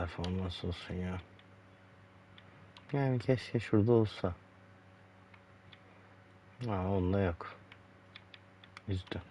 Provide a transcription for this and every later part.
telefon nasıl olsun ya. Yani keşke şurada olsa. Onda yok. Üzdü.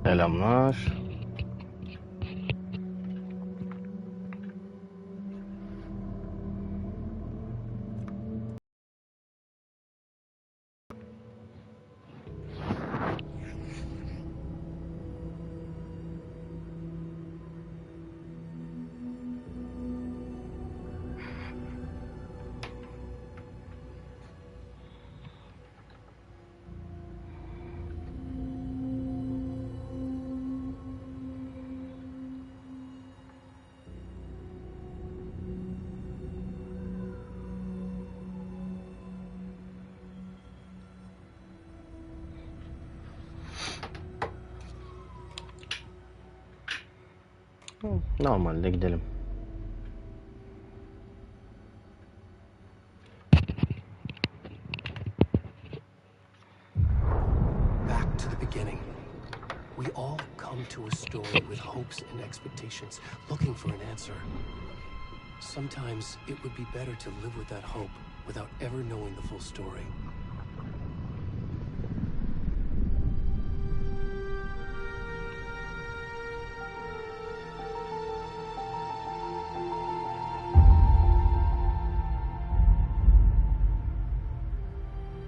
Selamlar. Normalde gidelim. Back to the beginning. We all come to a story with hopes and expectations, looking for an answer. Sometimes it would be better to live with that hope without ever knowing the full story.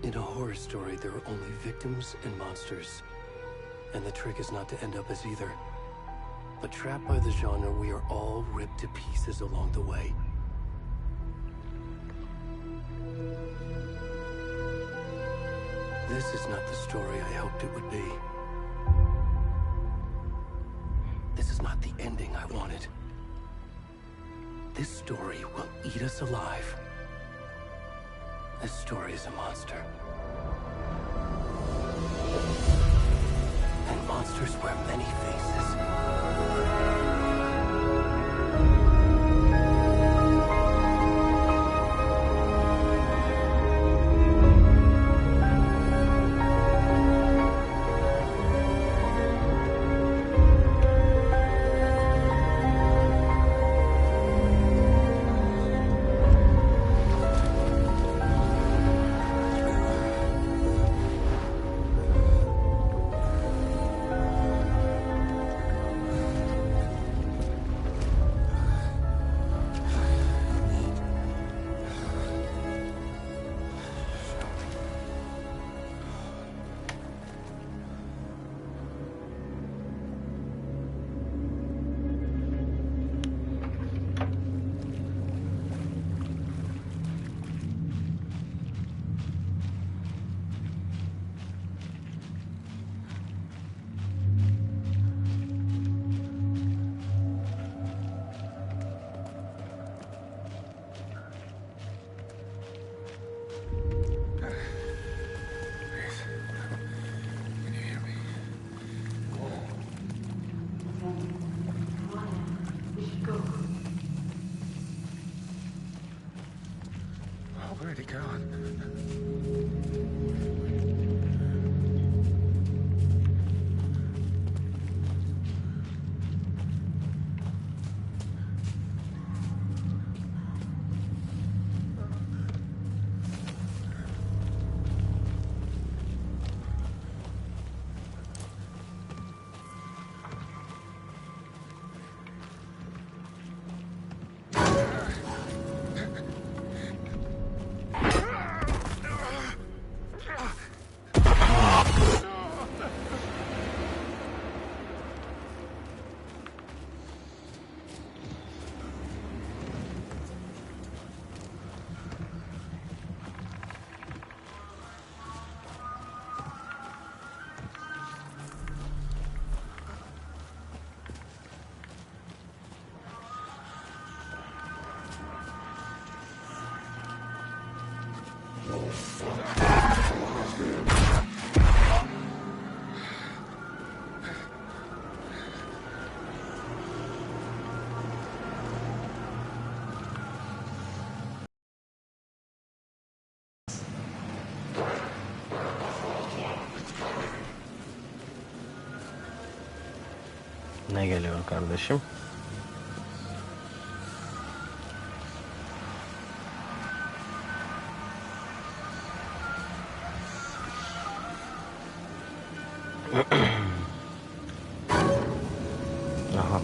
In a horror story, there are only victims and monsters. And the trick is not to end up as either. But trapped by the genre, we are all ripped to pieces along the way. This is not the story I hoped it would be. This is not the ending I wanted. This story will eat us alive. This story is a monster. And monsters wear many faces. where'd he gone? Ne geliyor kardeşim? Aha.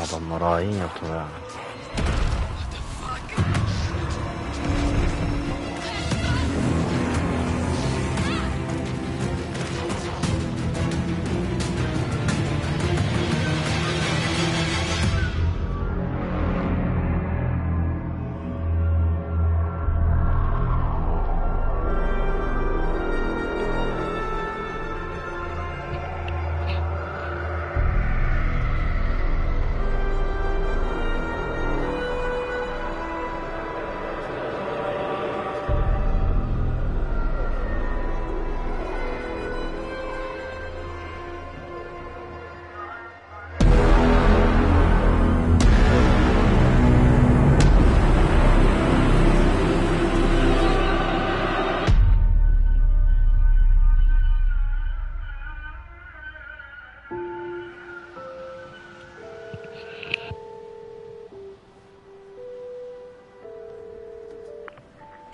Adamlar hain yapıyor ya.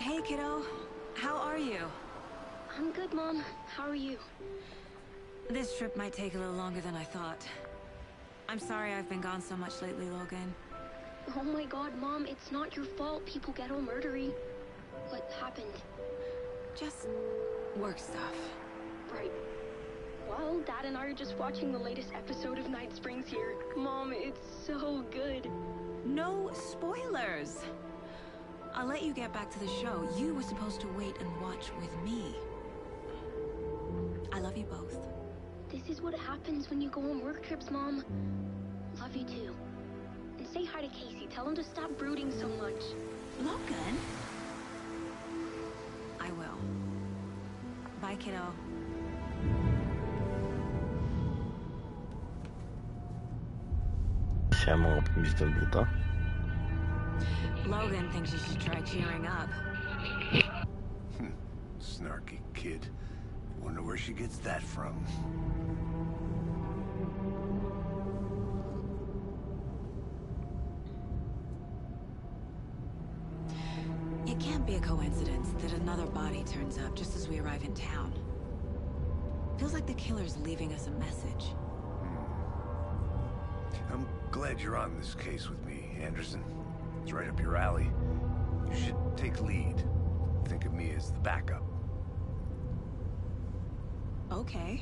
Hey, kiddo. How are you? I'm good, Mom. How are you? This trip might take a little longer than I thought. I'm sorry I've been gone so much lately, Logan. Oh my god, Mom, it's not your fault people get all murdery. What happened? Just work stuff. Right. Well, Dad and I are just watching the latest episode of Night Springs here. Mom, it's so good. No spoilers! I'll let you get back to the show. You were supposed to wait and watch with me. I love you both. This is what happens when you go on work trips, Mom. Love you too. And say hi to Casey. Tell him to stop brooding so much. Logan? I will. Bye, kiddo. Şema abimiz de burada. Logan thinks you should try cheering up. Snarky kid. Wonder where she gets that from. It can't be a coincidence that another body turns up just as we arrive in town. Feels like the killer's leaving us a message. I'm glad you're on this case with me, Anderson. It's right up your alley. You should take lead. Think of me as the backup. Okay.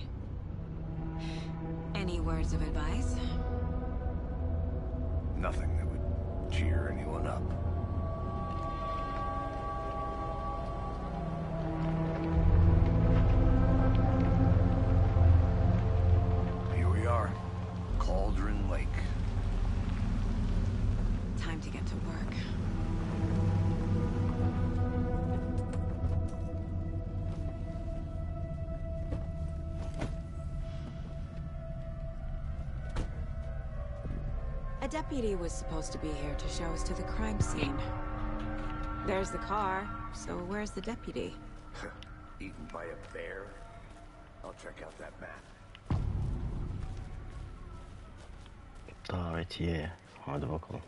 Any words of advice? Nothing that would cheer anyone up. Here we are. Cauldron Lake. Time to get to work. A deputy was supposed to be here to show us to the crime scene. There's the car, so where's the deputy? Eaten by a bear? I'll check out that map. Davetiye. Hadi bakalım.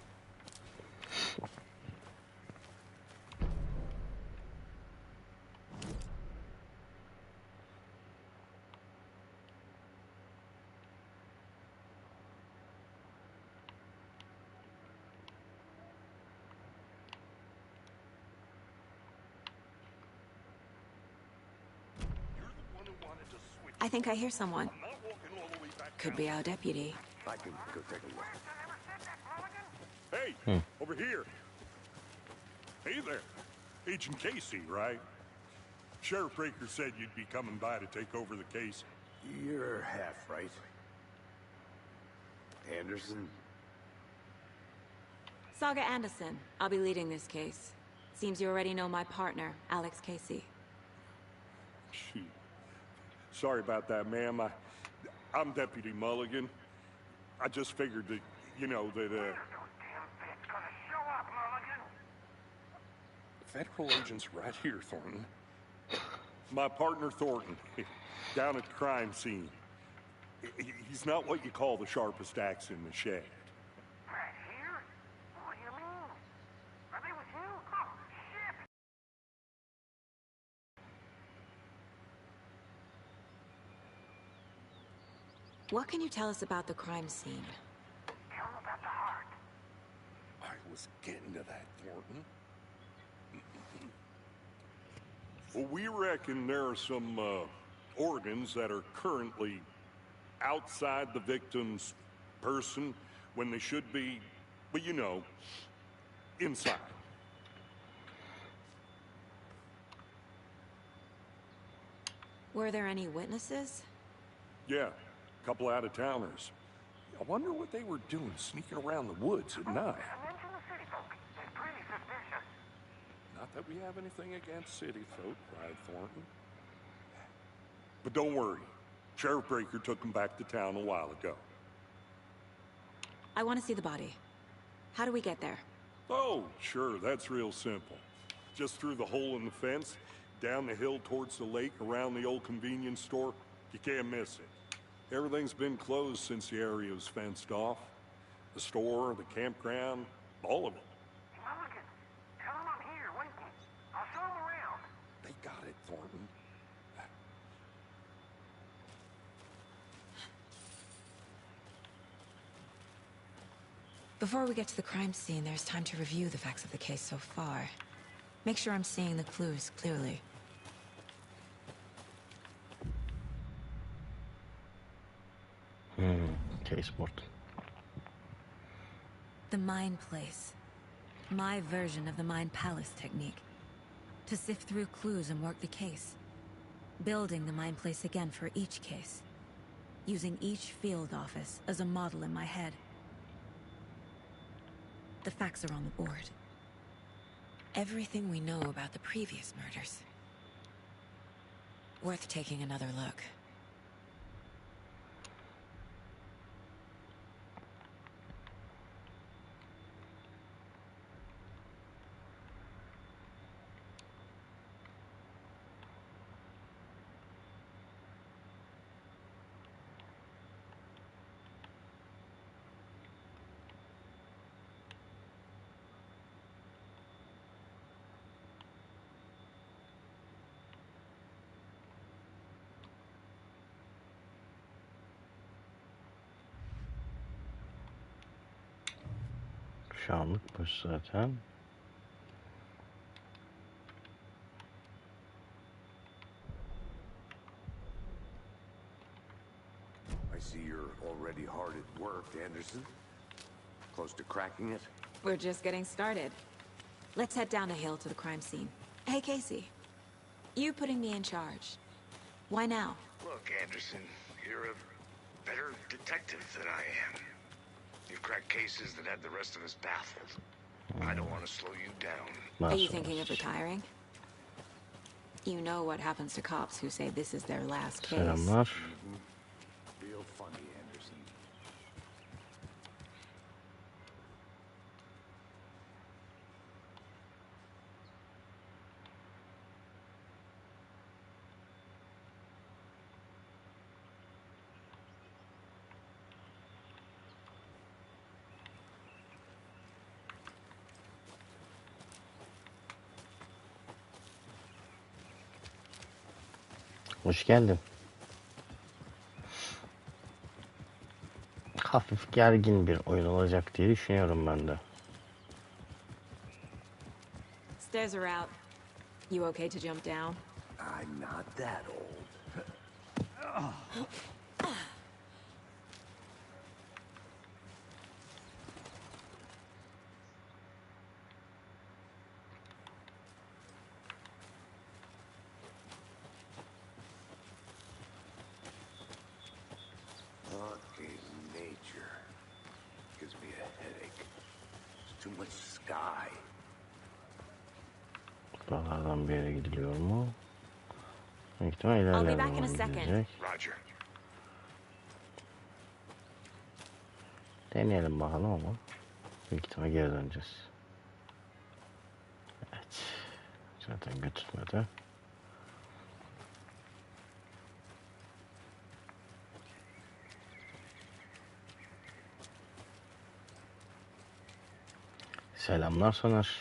I think I hear someone. Could be our deputy. I can go take a look. Hey, over here. Hey there. Agent Casey, right? Sheriff Breaker said you'd be coming by to take over the case. You're half right. Anderson? Saga Anderson. I'll be leading this case. Seems you already know my partner, Alex Casey. Shoot. Sorry about that, ma'am. I'm Deputy Mulligan. I just figured that, Federal agent's right here, Thornton. My partner, Thornton, down at the crime scene. He's not what you call the sharpest axe in the shed. Right here? What do you mean? Are they with you? Oh, shit! What can you tell us about the crime scene? Tell them about the heart. I was getting to that, Thornton. Well, we reckon there are some organs that are currently outside the victim's person when they should be, well, inside. Were there any witnesses? Yeah, a couple out-of-towners. I wonder what they were doing sneaking around the woods at night. Mention the city folk. It's pretty suspicious. Not that we have anything against city folk, cried Thornton. But don't worry. Sheriff Breaker took them back to town a while ago. I want to see the body. How do we get there? Oh, sure, that's real simple. Just through the hole in the fence, down the hill towards the lake, around the old convenience store. You can't miss it. Everything's been closed since the area was fenced off. The store, the campground, all of it. Mulligan, tell them I'm here waiting. I'll show them around. They got it, Thornton. Before we get to the crime scene, there's time to review the facts of the case so far. Make sure I'm seeing the clues clearly. Case board. The Mind Place. My version of the Mind Palace technique. To sift through clues and work the case. Building the Mind Place again for each case. Using each field office as a model in my head. The facts are on the board. Everything we know about the previous murders. Worth taking another look. Şu anlık boş zaten. I see you're already hard at work, Anderson. Close to cracking it? We're just getting started. Let's head down a hill to the crime scene. Hey, Casey. You putting me in charge. Why now? Look, Anderson, you're a better detective than I am. You've cracked cases that had the rest of us baffled. I don't want to slow you down. Are you thinking of retiring? You know what happens to cops who say this is their last case. Selamlar. Real funny, Anderson. Hoş geldin. Hafif gergin bir oyun olacak diye düşünüyorum ben de. Stairs are out. You okay to jump down? I'm not that old. Fucking nature. Gives me a headache. There's too much sky. Buralardan bir yere gidiliyor mu? Büyük ihtimal I'll be ilerleyen back in a zaman second. gidecek. Roger. Deneyelim bakalım ama büyük ihtimal geri döneceğiz. Evet. Zaten götürmedi. Selamlar Soner.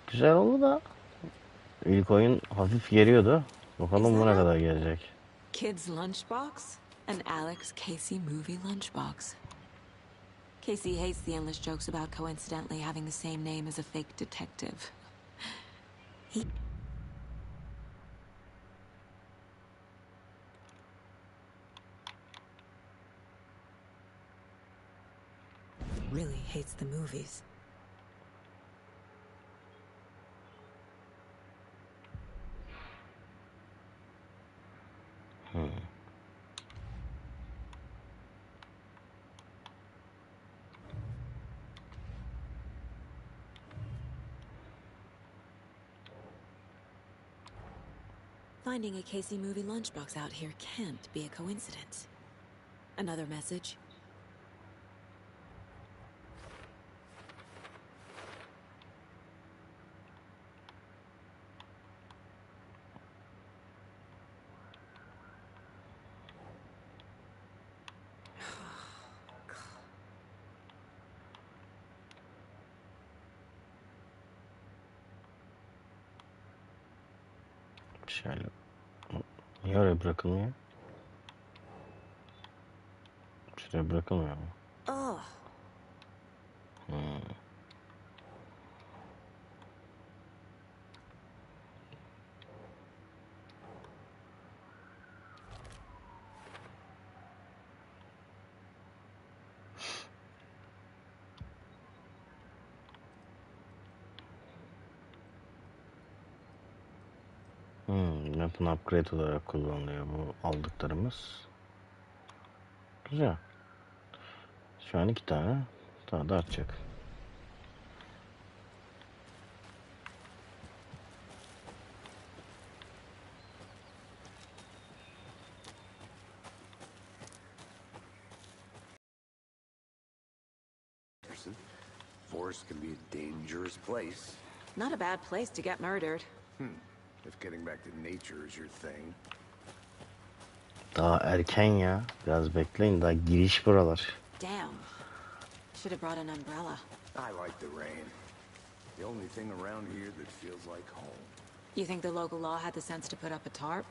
Güzel oldu da ilk oyun hafif geriyordu. Bakalım bu ne kadar gelecek. Kid's lunchbox? An Alex Casey movie lunchbox. Casey hates the endless jokes about coincidentally having the same name as a fake detective. He really hates the movies. Finding a Casey movie lunchbox out here can't be a coincidence. Another message? Şöyle. Niye oraya bırakılmıyor? Şuraya bırakılmıyor mu? Oh, Weapon upgrade olarak kullanılıyor bu aldıklarımız. Güzel. Şu an 2 tane. Daha da artacak. Anderson, forest can be a dangerous place. not a bad place to get murdered. If getting back to nature is your thing. Daha erken ya. Biraz bekleyin. Daha giriş buralar. Damn. Should have brought an umbrella. I like the rain. The only thing around here that feels like home. You think the local law had the sense to put up a tarp?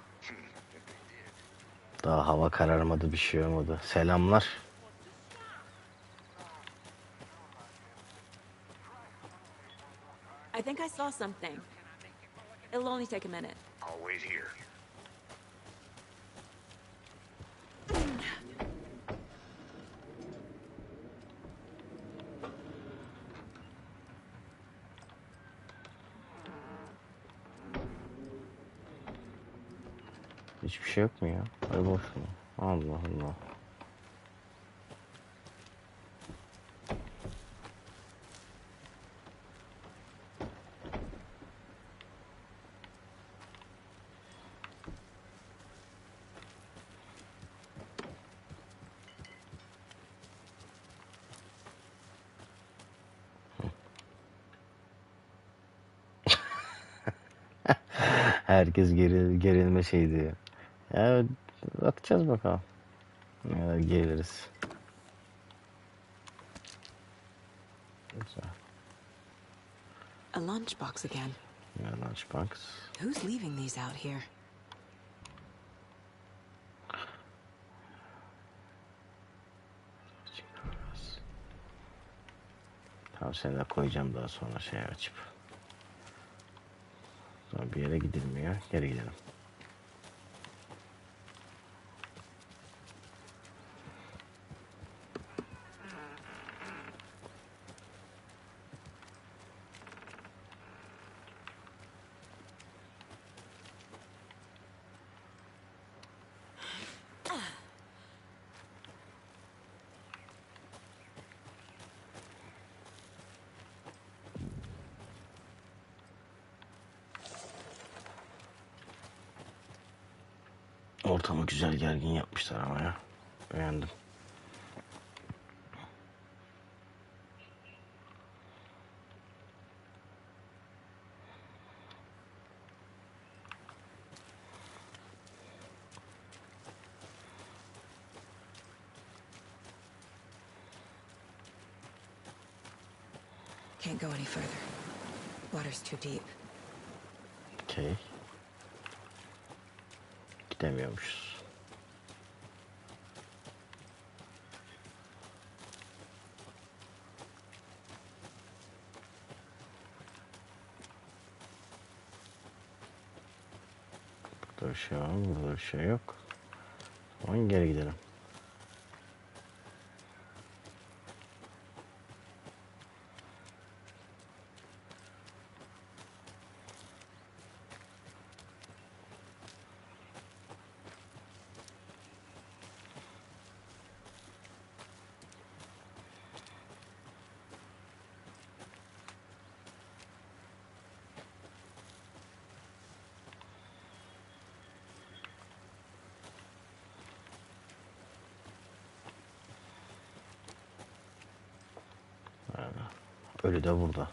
Daha hava kararmadı, bir şey olmadı. Selamlar. I think I saw something. It'll only take a minute. I'll wait here. Hiçbir şey yok mu ya? Ay boş mu? Allah Allah. Herkes gerilme şey diyor. Ya atacağız bakalım. Ya geliriz. Güzel. A lunchbox again. Ya lunchbox. Who's leaving these out here? Tamam, seni de koyacağım daha sonra şey açıp. Sonra bir yere gidilmiyor. Geri gidelim. Ortamı güzel gergin yapmışlar ama ya. Beğendim. Can't go any further. Water's too deep. Okey. Gidemiyormuşuz. Burada bir şey var mı? Burada bir şey yok. O zaman geri gidelim. Ölü de burada.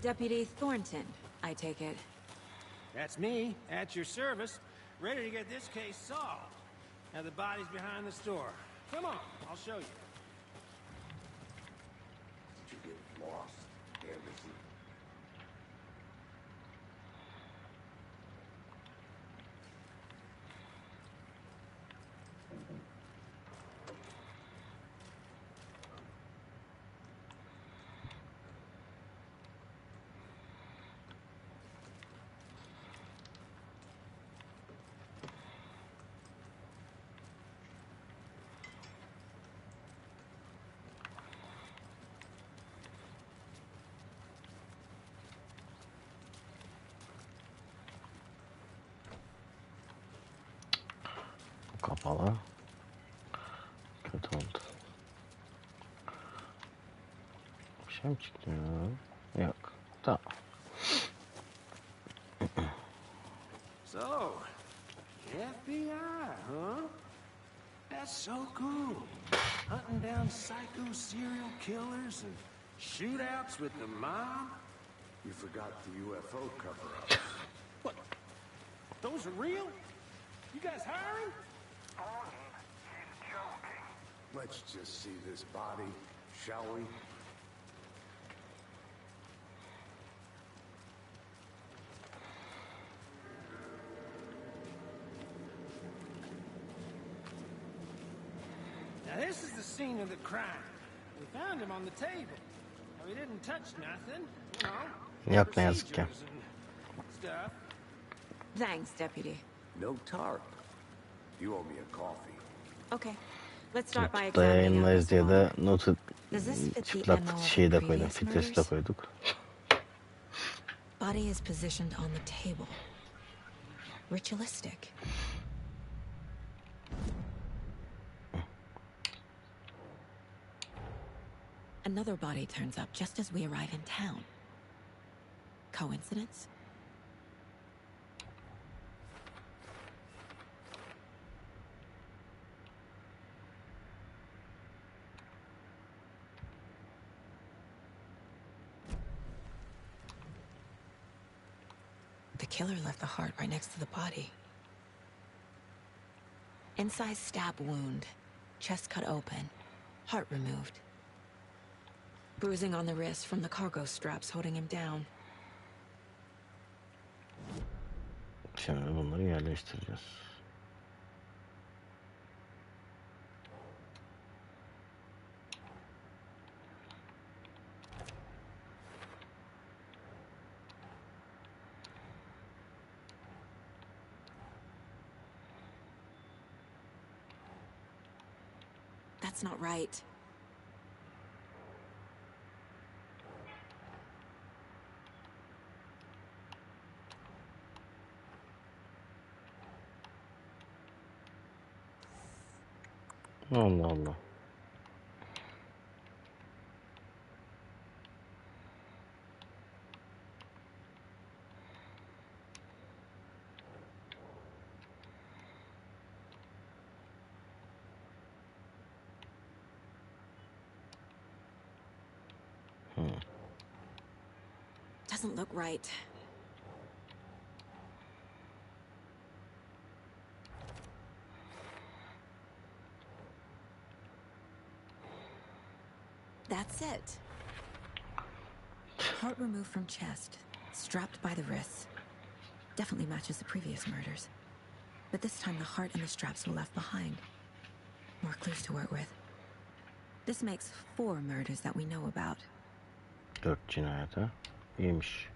Deputy Thornton, I take it. That's me, at your service, ready to get this case solved. Now the body's behind the store. Come on, I'll show you. Did you get lost, Anderson? Kapalı. Kötü oldu. Bir şey mi çıktı ya? Yok. Tamam. So, FBI, huh? That's so cool. Hunting down psycho serial killers and shootouts with the mob. You forgot the UFO cover-up. What? Those are real? You guys hiring? Morgan, she's joking. Let's just see this body, shall we? Now this is the scene of the crime. We found him on the table. Now, he didn't touch nothing, you know. Yok ne yazık ki. procedures and stuff. Thanks, Deputy. No tarp. You owe me a coffee. Okay. Let's start by YouTube'da examining yayınlayız diye de notu Does this fit the çıtlat MO of şeyi de the koydum. previous Filtresi de murders? koyduk. Body is positioned on the table. Ritualistic. Another body turns up just as we arrive in town. Coincidence? The killer left the heart right next to the body. Incised stab wound, chest cut open, heart removed. Bruising on the wrist from the cargo straps holding him down. Şimdi bunları yerleştireceğiz. That's not right. Allah Allah. Doesn't look right. That's it. Heart removed from chest, strapped by the wrists. Definitely matches the previous murders. But this time the heart and the straps were left behind. More clues to work with. This makes 4 murders that we know about. 4 cinayet ha. İyiymiş.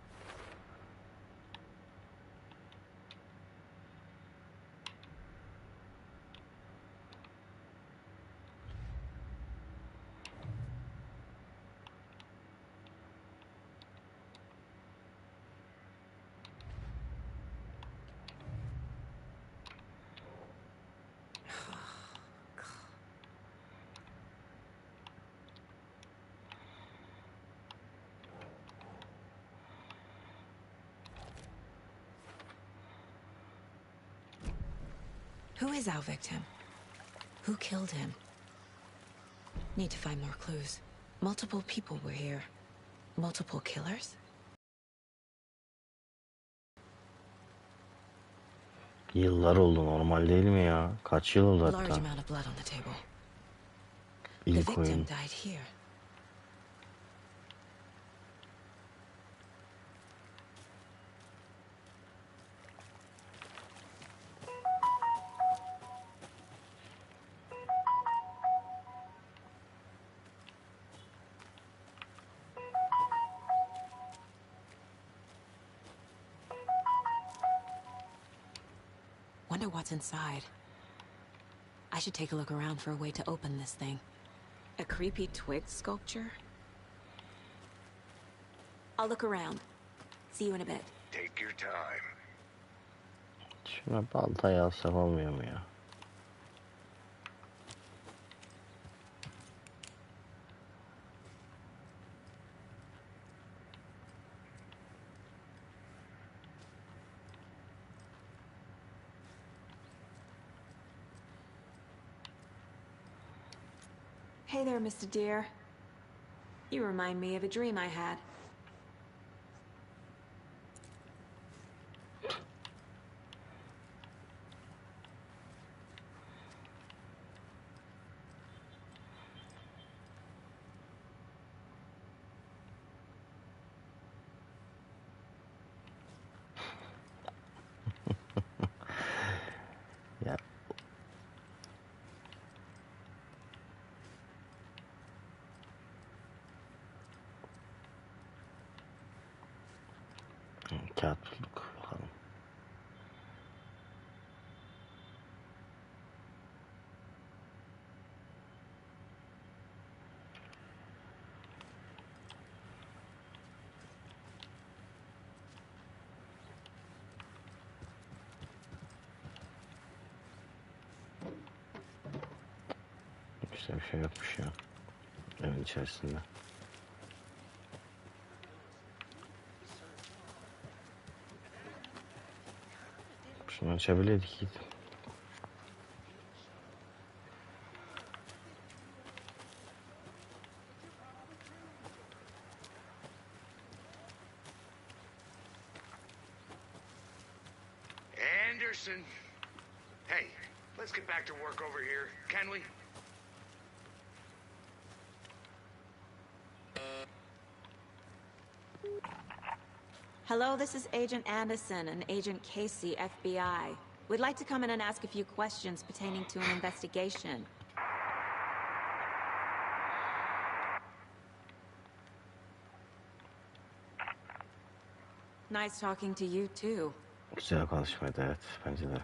Who is our victim? Who killed him? Need to find more clues. Multiple people were here. Multiple killers? Yıllar oldu, normal değil mi ya? Kaç yıl oldu Large hatta? amount of blood on the table. The İlk victim oyun. died here. Wonder what's inside. I should take a look around for a way to open this thing. A creepy twig sculpture? I'll look around. See you in a bit. Take your time. Şuna baltayı alsak olmuyor mu ya? Hey there, Mr. Deer. You remind me of a dream I had. Başka bir şey yokmuş ya. Evin içerisinde. Şunu açabilirdik. Anderson. Hey, let's get back to work over here, can we? Hello, this is Agent Anderson and Agent Casey, FBI. We'd like to come in and ask a few questions pertaining to an investigation. Nice talking to you too. Güzel konuşmaydı, evet, bence de.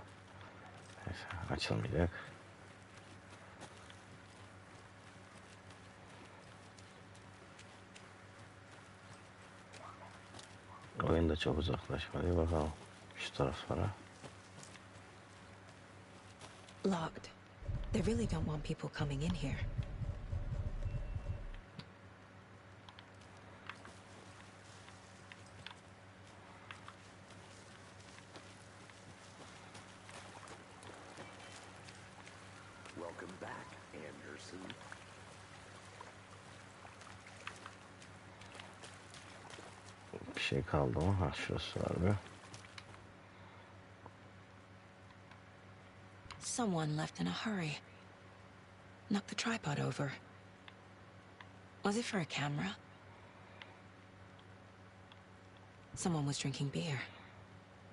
Neyse, açılmayacak. Oyun da çok uzaklaşmadı. Bakalım şu taraflara. Locked. They really don't want people coming in here. Welcome back, Anderson. Bir şey kaldı mı? Ha, şurası var bir. Someone left in a hurry. Knocked the tripod over. Was it for a camera? Someone was drinking beer.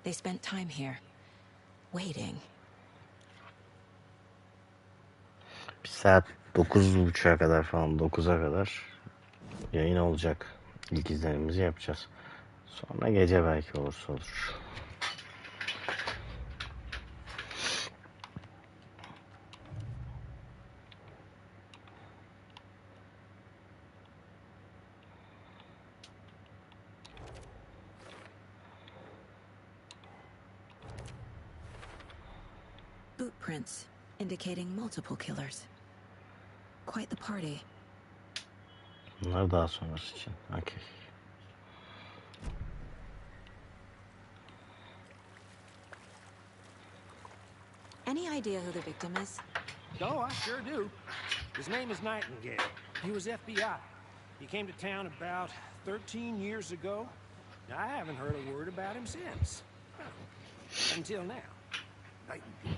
They spent time here, waiting. Bir saat 9.30'a kadar falan, 9'a kadar yayın olacak. İlk izlenimimizi yapacağız. Sonra gece belki olursa olur. Boot prints indicating multiple killers. Quite the party. Bunlar daha sonrası için. Okay. Any idea who the victim is? Oh, I sure do. His name is Nightingale. He was FBI. He came to town about 13 years ago. I haven't heard a word about him since. Until now. Nightingale.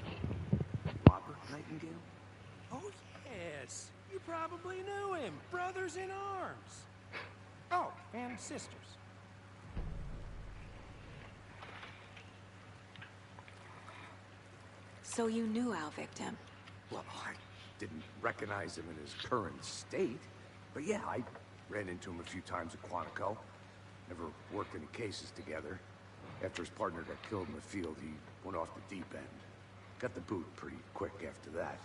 Robert Nightingale? Oh, yes. You probably knew him. Brothers in arms. Oh, and sisters. So you knew our victim? Well, I didn't recognize him in his current state. But yeah, I ran into him a few times at Quantico. Never worked any cases together. After his partner got killed in the field, he went off the deep end. Got the boot pretty quick after that.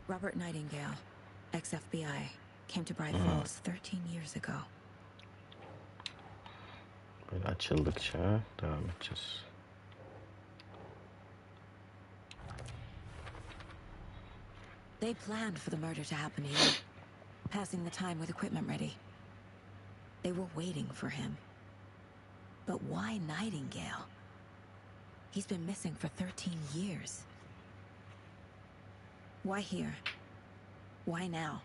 Robert Nightingale, ex-FBI, came to Bright Falls 13 years ago. Böyle açıldıkça devam edeceğiz. They planned for the murder to happen here, passing the time with equipment ready. They were waiting for him. But why Nightingale? He's been missing for 13 years. Why here? Why now?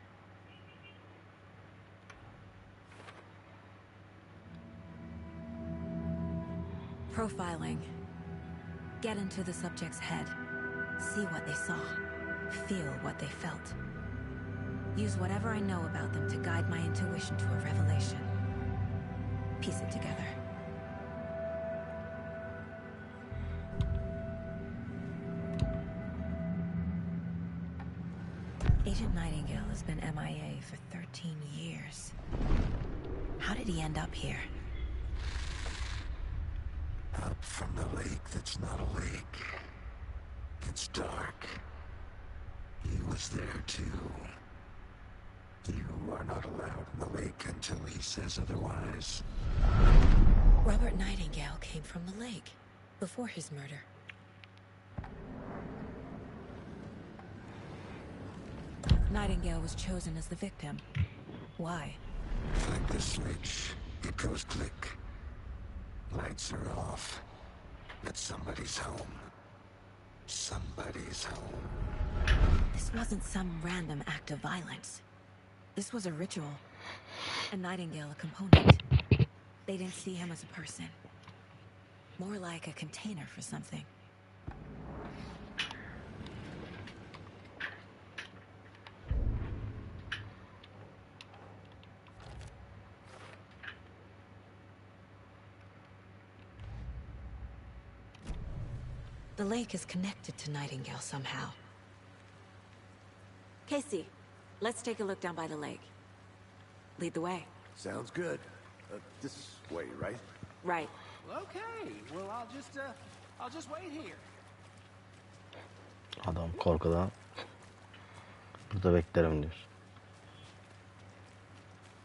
Profiling. Get into the subject's head. See what they saw. Feel what they felt. Use whatever I know about them to guide my intuition to a revelation. Piece it together. Agent Nightingale has been MIA for 13 years. How did he end up here? From the lake that's not a lake. It's dark. He was there too. You are not allowed in the lake until he says otherwise. Robert Nightingale came from the lake before his murder. Nightingale was chosen as the victim. Why? Flick the switch. It goes click. Lights are off. But somebody's home. Somebody's home. This wasn't some random act of violence. This was a ritual. And Nightingale a component. They didn't see him as a person. More like a container for something. The lake is connected to Nightingale somehow. Casey, let's take a look down by the lake. Lead the way. Sounds good. This way, right? Right. Okay, well, I'll just wait here. Adam korkudan burada beklerim diyor.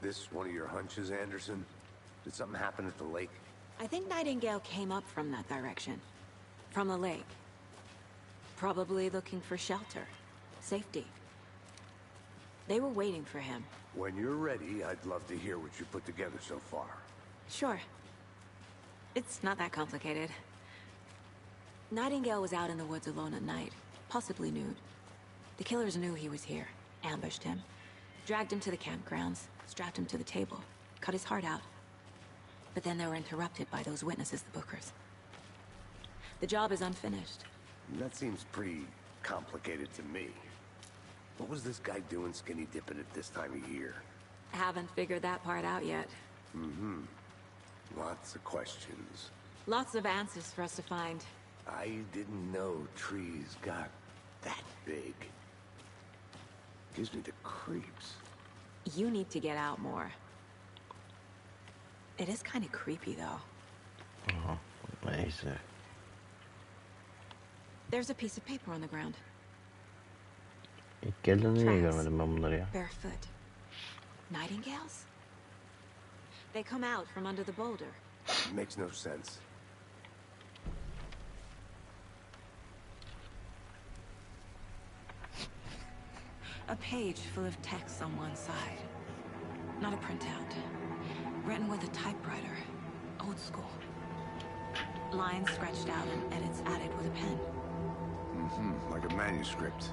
This one of your hunches, Anderson? Did something happen at the lake? I think Nightingale came up from that direction. From the lake. Probably looking for shelter. Safety. They were waiting for him. When you're ready, I'd love to hear what you put together so far. Sure. It's not that complicated. Nightingale was out in the woods alone at night, possibly nude. The killers knew he was here, ambushed him, dragged him to the campgrounds, strapped him to the table, cut his heart out. But then they were interrupted by those witnesses, the Bookers. The job is unfinished. That seems pretty complicated to me. What was this guy doing skinny dipping at this time of year? Haven't figured that part out yet. Mm-hmm. Lots of questions. Lots of answers for us to find. I didn't know trees got that big. Gives me the creeps. You need to get out more. It is kind of creepy, though. Aha, neyse. There's a piece of paper on the ground. İlk geldiğinde niye görmedim ben bunları ya? Barefoot. Nightingales? They come out from under the boulder. Makes no sense. A page full of text on one side. Not a printout. Written with a typewriter. Old school. Lines scratched out and edits added with a pen. Mm-hmm. Like a manuscript.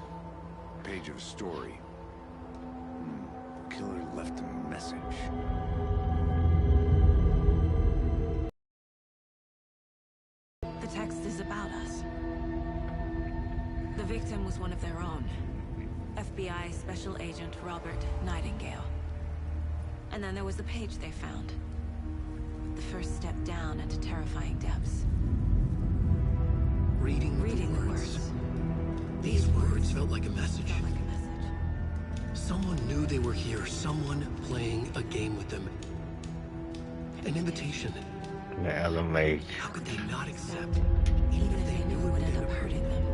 Page of a story. Killer left a message. The text is about us. The victim was one of their own. FBI Special Agent Robert Nightingale. And then there was the page they found. The first step down into terrifying depths. Reading the words. These words felt like a message. Someone knew they were here. Someone playing a game with them. An invitation. Alan Wake. How could they not accept? Even if they knew it would end up hurting them.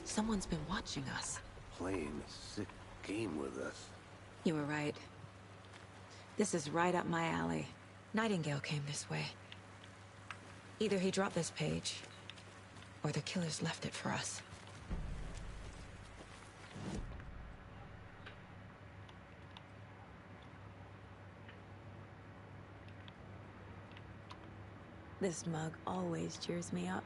Someone's been watching us. Playing a sick game with us. You were right. This is right up my alley. Nightingale came this way. Either he dropped this page, or the killers left it for us. This mug always cheers me up.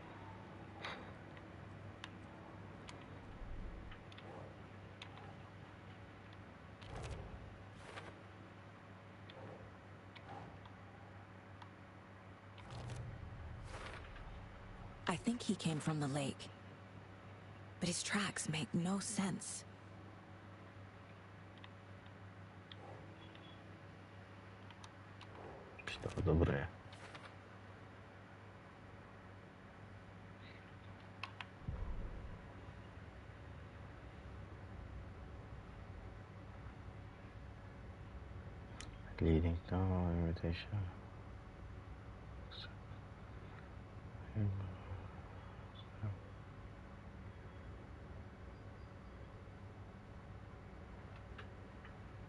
I think he came from the lake. But his tracks make no sense. İşte o da buraya. Leading down invitation.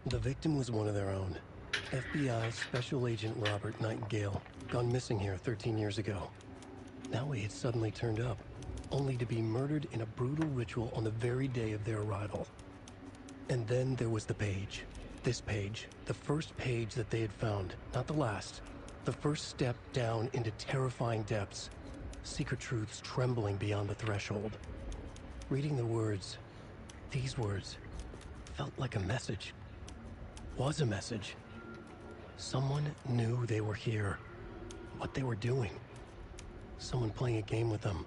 The victim was one of their own. FBI Special Agent Robert Nightingale, gone missing here 13 years ago. Now he had suddenly turned up, only to be murdered in a brutal ritual on the very day of their arrival. And then there was the page. This page, the first page that they had found, not the last. The first step down into terrifying depths. Secret truths trembling beyond the threshold. Reading the words, these words, felt like a message. Was a message. Someone knew they were here, what they were doing. Someone playing a game with them,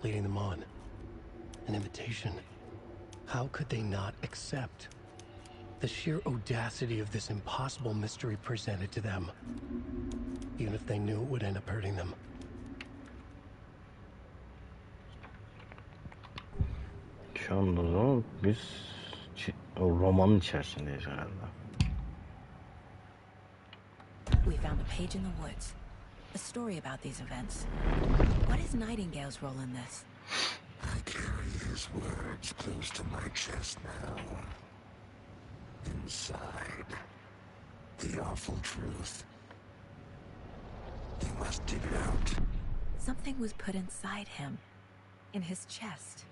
leading them on. An invitation. How could they not accept? The sheer audacity of this impossible mystery presented to them, even if they knew it would end up hurting them. Şu anda o zaman biz o romanın içerisindeyiz herhalde. We found a page in the woods. A story about these events. What is Nightingale's role in this? I carry his words close to my chest now. Inside, the awful truth. You must dig it out. Something was put inside him. In his chest.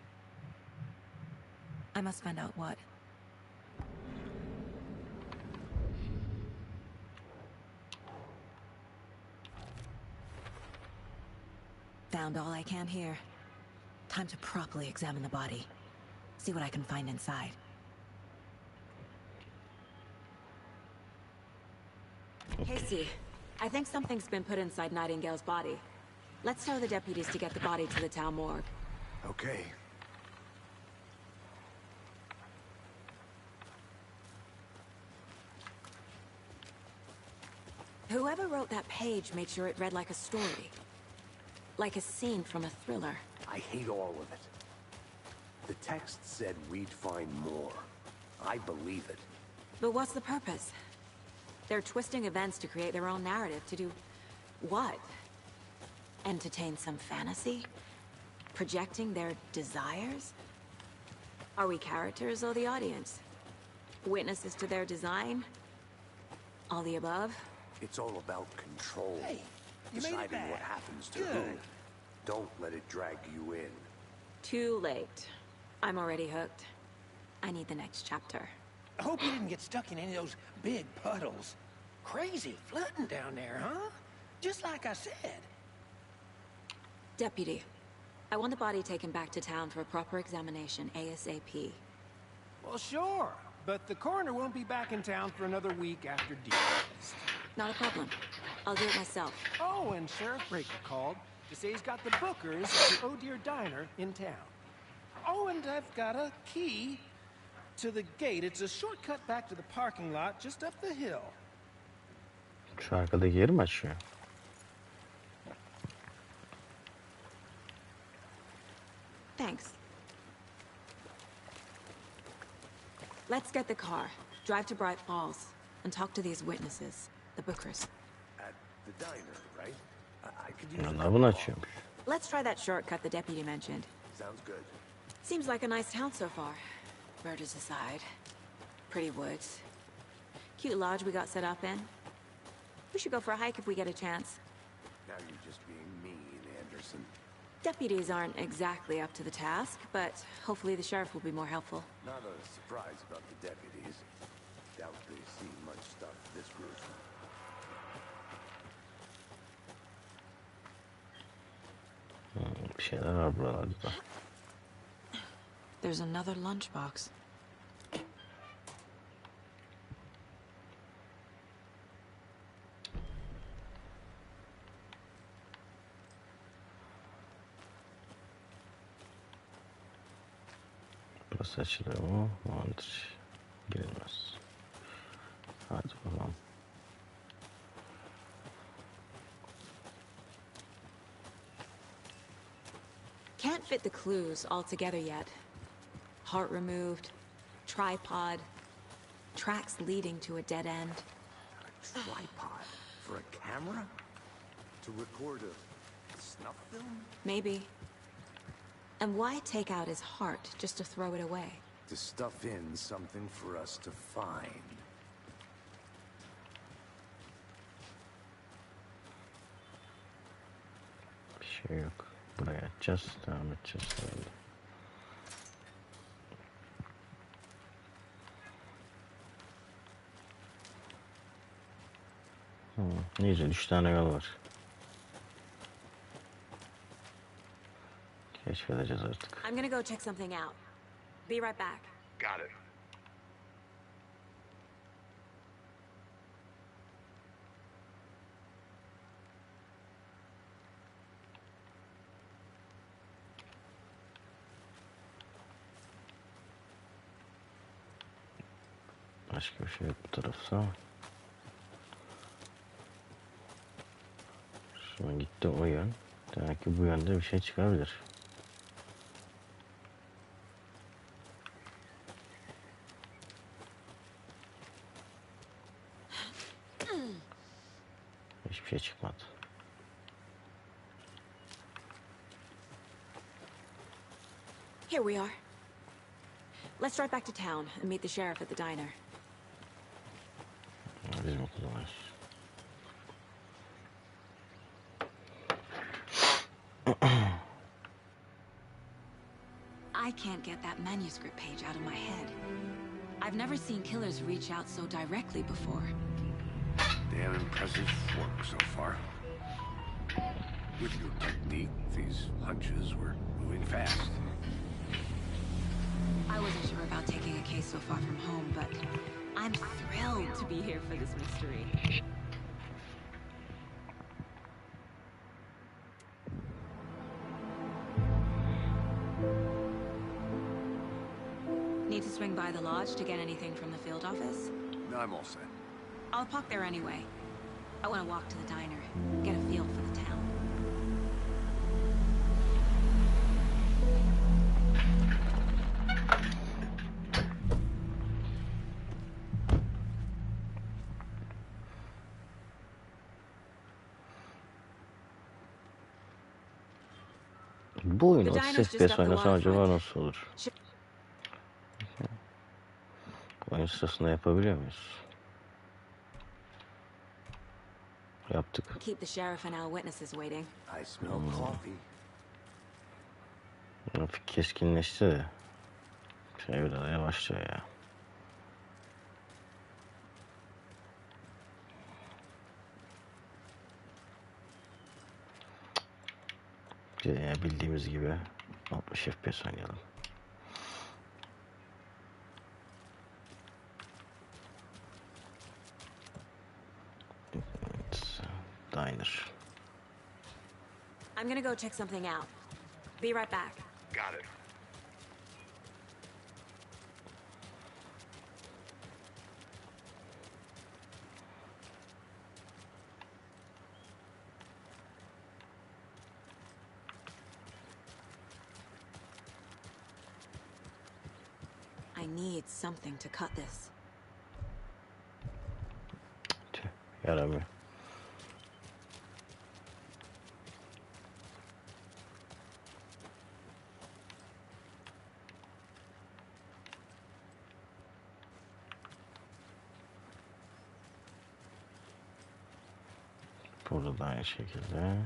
I must find out what. Found all I can here. Time to properly examine the body. See what I can find inside. Casey, I think something's been put inside Nightingale's body. Let's tell the deputies to get the body to the town morgue. Okay. Whoever wrote that page made sure it read like a story. Like a scene from a thriller. I hate all of it. The text said we'd find more. I believe it. But what's the purpose? They're twisting events to create their own narrative. To do what? Entertain some fantasy? Projecting their desires? Are we characters or the audience? Witnesses to their design? All the above? It's all about control. Hey, you made it deciding back. what happens to Good. who. Don't let it drag you in. Too late. I'm already hooked. I need the next chapter. I hope you didn't get stuck in any of those big puddles. Crazy flooding down there, huh? Just like I said. Deputy, I want the body taken back to town for a proper examination, ASAP. Well, sure. But the coroner won't be back in town for another week after death. Not a problem. I'll do it myself. Oh, and Sheriff Breaker called to say he's got the bookers at the Oh Dear Diner in town. Oh, and I've got a key to the gate. It's a shortcut back to the parking lot just up the hill. Şu arkadaki yeri mi açıyor? Thanks. Let's get the car, drive to Bright Falls, and talk to these witnesses, the bookers. At the diner, right? I could use Onlar bunu açıyormuş. Let's try that shortcut the deputy mentioned. Sounds good. Seems like a nice town so far. Murders aside. Pretty woods. Cute lodge we got set up in. We should go for a hike if we get a chance. Now you're just being mean, Anderson. Deputies aren't exactly up to the task, but hopefully the sheriff will be more helpful. Not a surprise about the deputies. Doubt they see much stuff this gruesome. Bir şeyler var buralarda. There's another lunchbox. Burası açılıyor mu? Vardır. Girilmez. Hadi bakalım. Can't fit the clues all together yet. Heart removed, tripod, tracks leading to a dead end. tripod for a camera? To record a snuff film? Maybe. And why take out his heart just to throw it away? To stuff in something for us to find. Bir şey yok. Buraya açacağız. Devam edeceğiz. Ne güzel. 3 tane yol var. Keşfedeceğiz artık. I'm gonna go check something out. Be right back. Got it. Başka bir şey yok bu tarafta. Şuna gitti o yön. Demek ki bu yönde bir şey çıkabilir. Hiçbir şey çıkmadı. Here we are. Let's drive back to town and meet the sheriff at the diner. Biz mi kullanıyoruz? I can't get that manuscript page out of my head. I've never seen killers reach out so directly before. Damn impressive work so far. With your technique, these hunches were moving fast. I wasn't sure about taking a case so far from home, but I'm thrilled to be here for this mystery. Need to swing by the lodge to get anything from the field office? No, I'm all set. I'll park there anyway. I want to walk to the diner, get a feel for the town. Bu oyunu 30 FPS oynasam acaba nasıl olur? Oyun sırasında yapabiliyor muyuz? Yaptık. Keep the sheriff and our witnesses waiting. I smell coffee. Grafik keskinleşti de. Şey biraz yavaşlıyor ya. Ya bildiğimiz gibi 60 FPS oynayalım. Diner. I'm gonna go check something out. Be right back. Got it. I need something to cut this. Tüh, yaramıyor. Burada da aynı şekilde.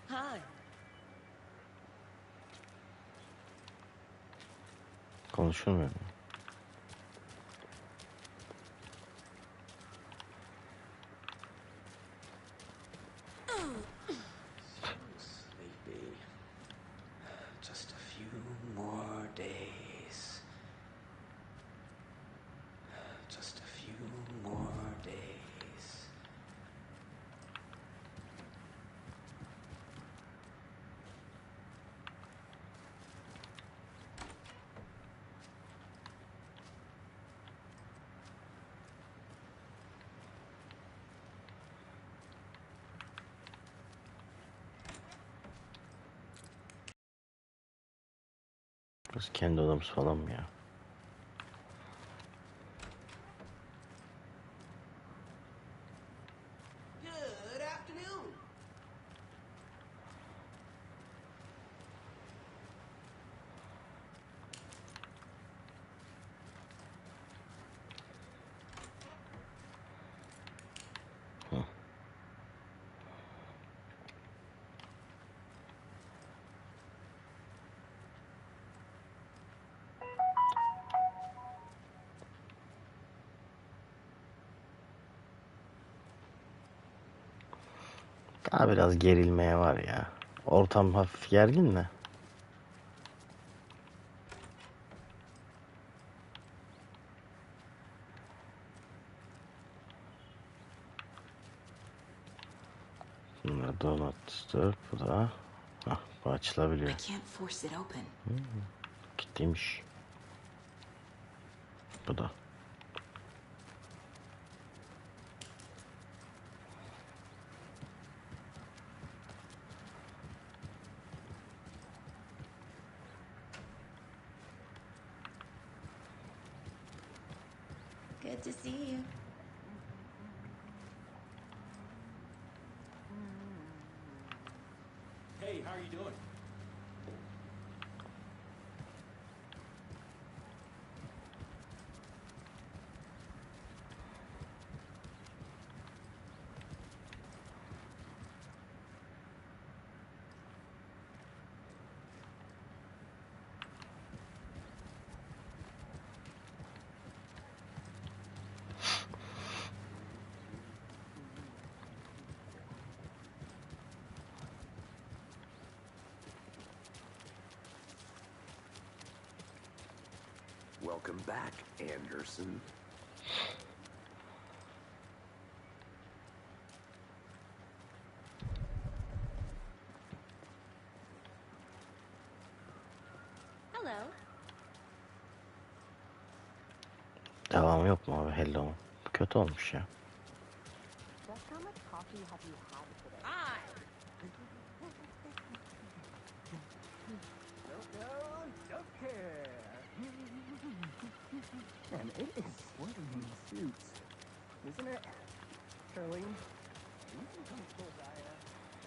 Hi. Konuşulmuyor mu? Sleepy. Just a few more days. Just a few more days. Burası kendi odamız falan mı ya? Good afternoon. Daha biraz gerilmeye var ya. Ortam hafif gergin de. Bunlar donatdır. Bu da. Hah, bu açılabiliyor. I can't force it open. Kilitliymiş. Bu da. Good to see you. Hey, how are you doing? Welcome back, Anderson. Hello. Devamı yok mu abi? Hello. Bu kötü olmuş ya. Just how much coffee have you had today? Hi. Don't care. And it is sweating suits, isn't it? Charlene?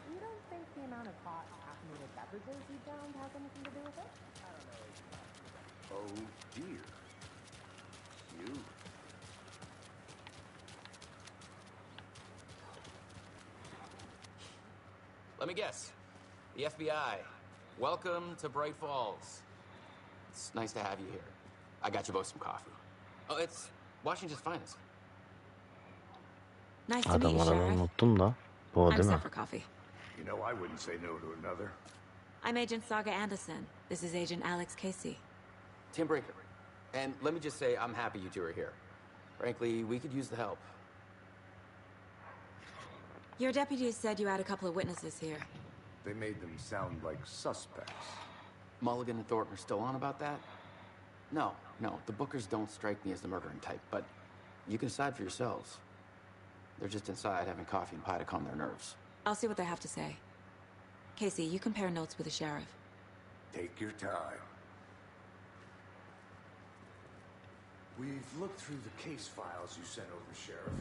You don't think the amount of hot caffeinated beverages you downed has anything to do with it? I don't know. Oh dear. You. Let me guess. The FBI. Welcome to Bright Falls. It's nice to have you here. I got you both some coffee. Oh, it's Washington's finest. Nice to meet you, Adamları Sheriff. unuttum da. Bu o I'm değil mi? set for coffee. You know, I wouldn't say no to another. I'm Agent Saga Anderson. This is Agent Alex Casey. Tim Breaker. And let me just say, I'm happy you two are here. Frankly, we could use the help. Your deputies said you had a couple of witnesses here. They made them sound like suspects. Mulligan and Thornton are still on about that? No, the Bookers don't strike me as the murdering type, but you can decide for yourselves. They're just inside having coffee and pie to calm their nerves. I'll see what they have to say. Casey, you compare notes with the sheriff. Take your time. We've looked through the case files you sent over, Sheriff.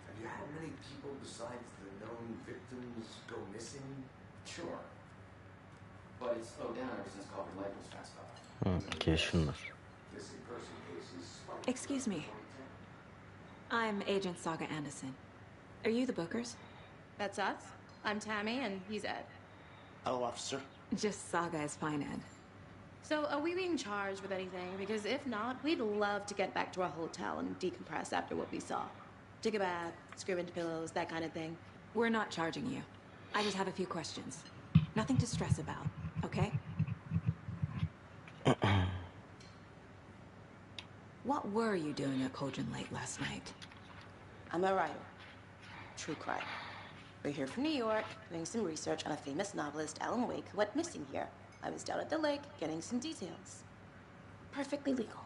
Have you had many people besides the known victims go missing? Sure. But it's slowed down ever since Calvin Light was passed off. Keşfinler. Missing person cases. Excuse me. I'm Agent Saga Anderson. Are you the Bookers? That's us. I'm Tammy, and he's Ed. Hello, officer. Just Saga is fine, Ed. So, are we being charged with anything? Because if not, we'd love to get back to our hotel and decompress after what we saw. Take a bath, scream into pillows, that kind of thing. We're not charging you. I just have a few questions. Nothing to stress about, okay? What were you doing at Cauldron Lake last night? I'm a writer. True crime. We're here from New York, doing some research on a famous novelist, Alan Wake, who went missing here. I was down at the lake, getting some details. Perfectly legal.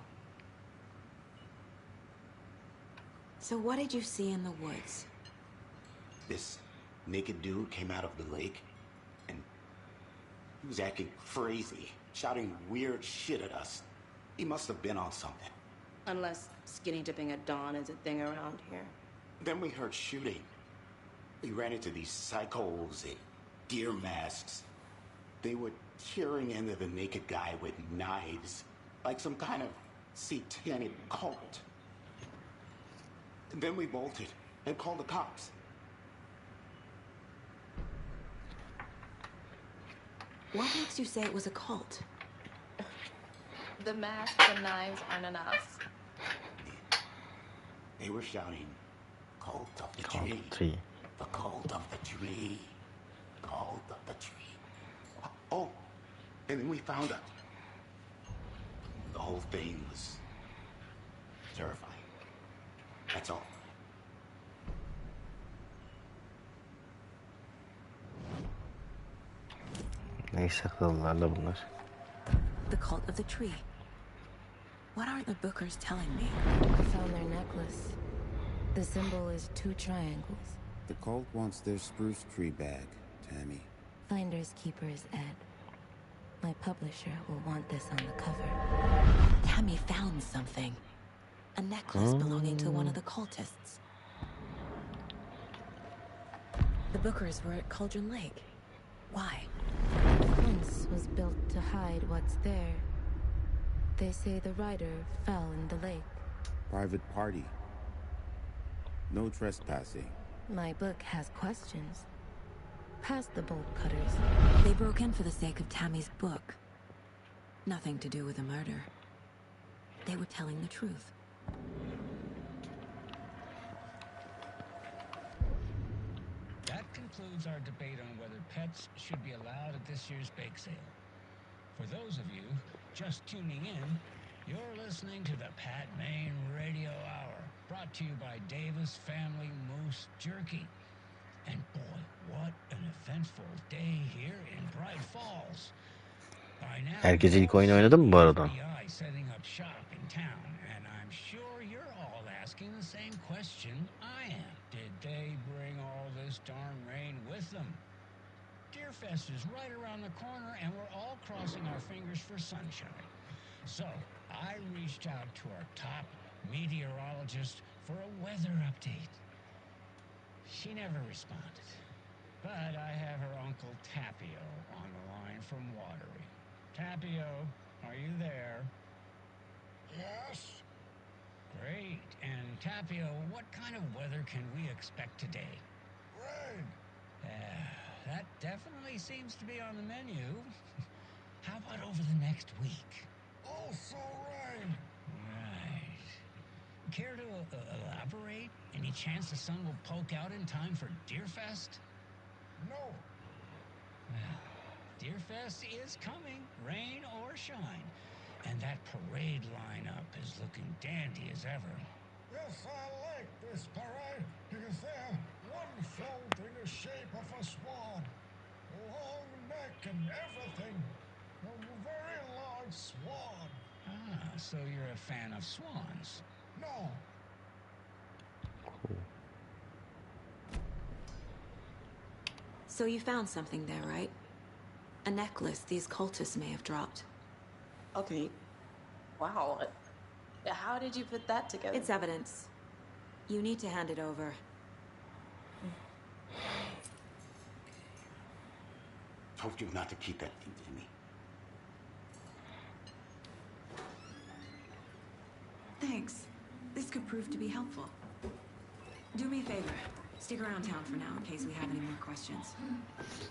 So what did you see in the woods? This naked dude came out of the lake, and he was acting crazy. shouting weird shit at us. He must have been on something. Unless skinny dipping at dawn is a thing around here. Then we heard shooting. We ran into these psychos in deer masks. They were tearing into the naked guy with knives, like some kind of satanic cult. And then we bolted and called the cops. What makes you say it was a cult? The mask and knives aren't enough. They were shouting, "Cult of the Cult tree. tree. The cult of the tree. Cult of the tree." Oh, and then we found out. The whole thing was terrifying. That's all. Neyse kıllarla bunlar. The cult of the tree. What aren't the Bookers telling me? I found their necklace. The symbol is 2 triangles. The cult wants their spruce tree bag, Tammy. Finders keepers, Ed. My publisher will want this on the cover. Tammy found something. A necklace belonging to one of the cultists. The Bookers were at Cauldron Lake. Why? The fence was built to hide what's there. They say the rider fell in the lake. Private party. No trespassing. My book has questions. Past the bolt cutters. They broke in for the sake of Tammy's book. Nothing to do with a murder. They were telling the truth. That concludes our debate on whether pets should be allowed at this year's bake sale. For those of you just tuning in, you're listening to the Pat Maine Radio Hour, brought to you by Davis Family Moose Jerky. And boy, what an eventful day here in Bright Falls. By now, Herkese ilk oyun oynadın mı bu arada? FBI setting up shop in town, and I'm sure you're all asking the same question I am. Did they bring all this darn rain with them? Deerfest is right around the corner, and we're all crossing our fingers for sunshine. So, I reached out to our top meteorologist for a weather update. She never responded. But I have her Uncle Tapio on the line from Watery. Tapio, are you there? Yes. Great. And Tapio, what kind of weather can we expect today? Rain. That definitely seems to be on the menu. How about over the next week? Also rain. Right. Care to elaborate? Any chance the sun will poke out in time for Deerfest? No. Well, Deerfest is coming, rain or shine. And that parade lineup is looking dandy as ever. Yes, I like this parade because they're one fold in the shape of a swan. Long neck and everything. A very large swan. Ah, so you're a fan of swans? No. So you found something there, right? A necklace these cultists may have dropped. Okay. Wow. How did you put that together? It's evidence. You need to hand it over. Told you not to keep that thing to me. Thanks. This could prove to be helpful. Do me a favor. Stick around town for now in case we have any more questions.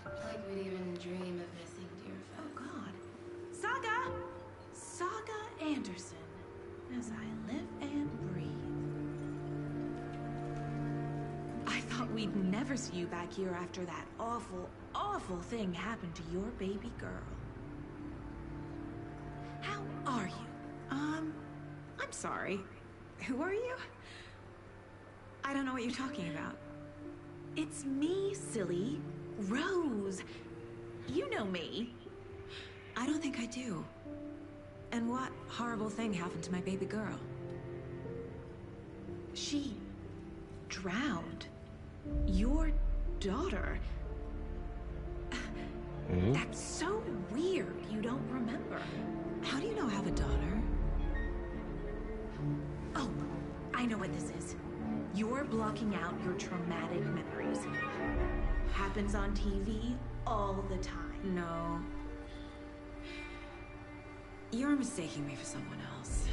Like we'd even dream of missing Deerfest. Oh, God. Saga! Saga Anderson. As I live and breathe. I thought we'd never see you back here after that awful, awful thing happened to your baby girl. How are you? I'm sorry. Who are you? I don't know what you're talking about. It's me, silly. Rose. You know me. I don't think I do. And what horrible thing happened to my baby girl? She drowned. Your daughter. That's so weird. You don't remember. How do you know I have a daughter? Oh, I know what this is. You're blocking out your traumatic memories. Happens on TV all the time. No. You're mistaking me for someone else.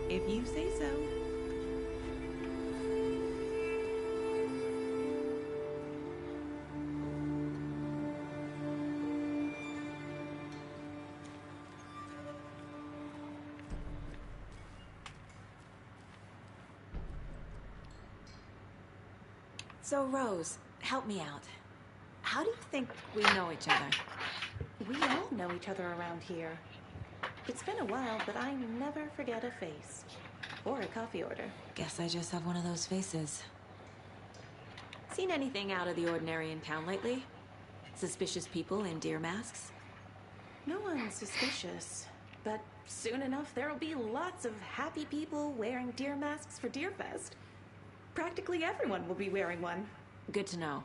If you say so. So, Rose, help me out. How do you think we know each other? We all know each other around here. It's been a while, but I never forget a face. Or a coffee order. Guess I just have one of those faces. Seen anything out of the ordinary in town lately? Suspicious people in deer masks? No one's suspicious. But soon enough, there'll be lots of happy people wearing deer masks for Deerfest. Practically everyone will be wearing one. Good to know.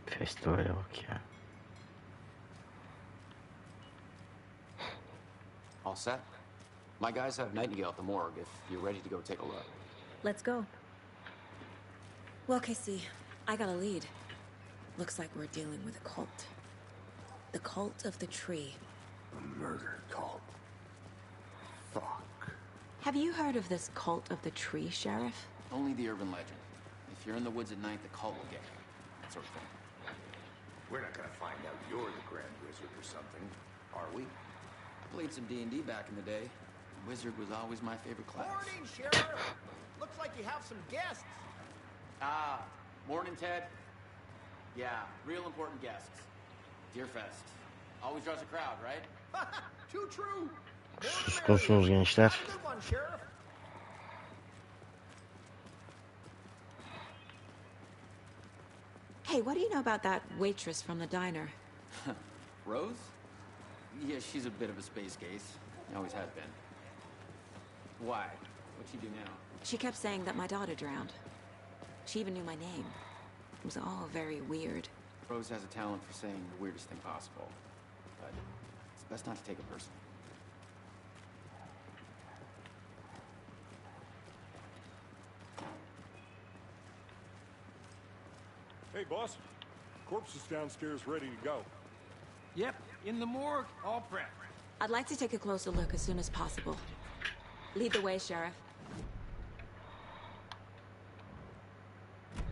Festivale bak ya. All set? My guys have Nightingale at the morgue if you're ready to go take a look. Let's go. Well, Casey, I got a lead. Looks like we're dealing with a cult. The cult of the tree. A murder cult. Fuck. Have you heard of this cult of the tree, Sheriff? Only the urban legend. If you're in the woods at night, the cult will get you. That sort of thing. We're not gonna find out you're the Grand Wizard or something, are we? Played some D&D back in the day. Wizard was always my favorite class. Morning, Sheriff. Looks like you have some guests. Ah, morning, Ted. Yeah, real important guests. Deerfest. Always draws a crowd, right? Too true. Suskunsunuz gençler. Good one, Sheriff. Hey, what do you know about that waitress from the diner? Rose? Yeah, she's a bit of a space case. Always has been. Why? What'd she do now? She kept saying that my daughter drowned. She even knew my name. It was all very weird. Rose has a talent for saying the weirdest thing possible. But it's best not to take it personally. Hey, boss. Corpse is downstairs ready to go. Yep, in the morgue, all prepped. I'd like to take a closer look as soon as possible. Lead the way, Sheriff.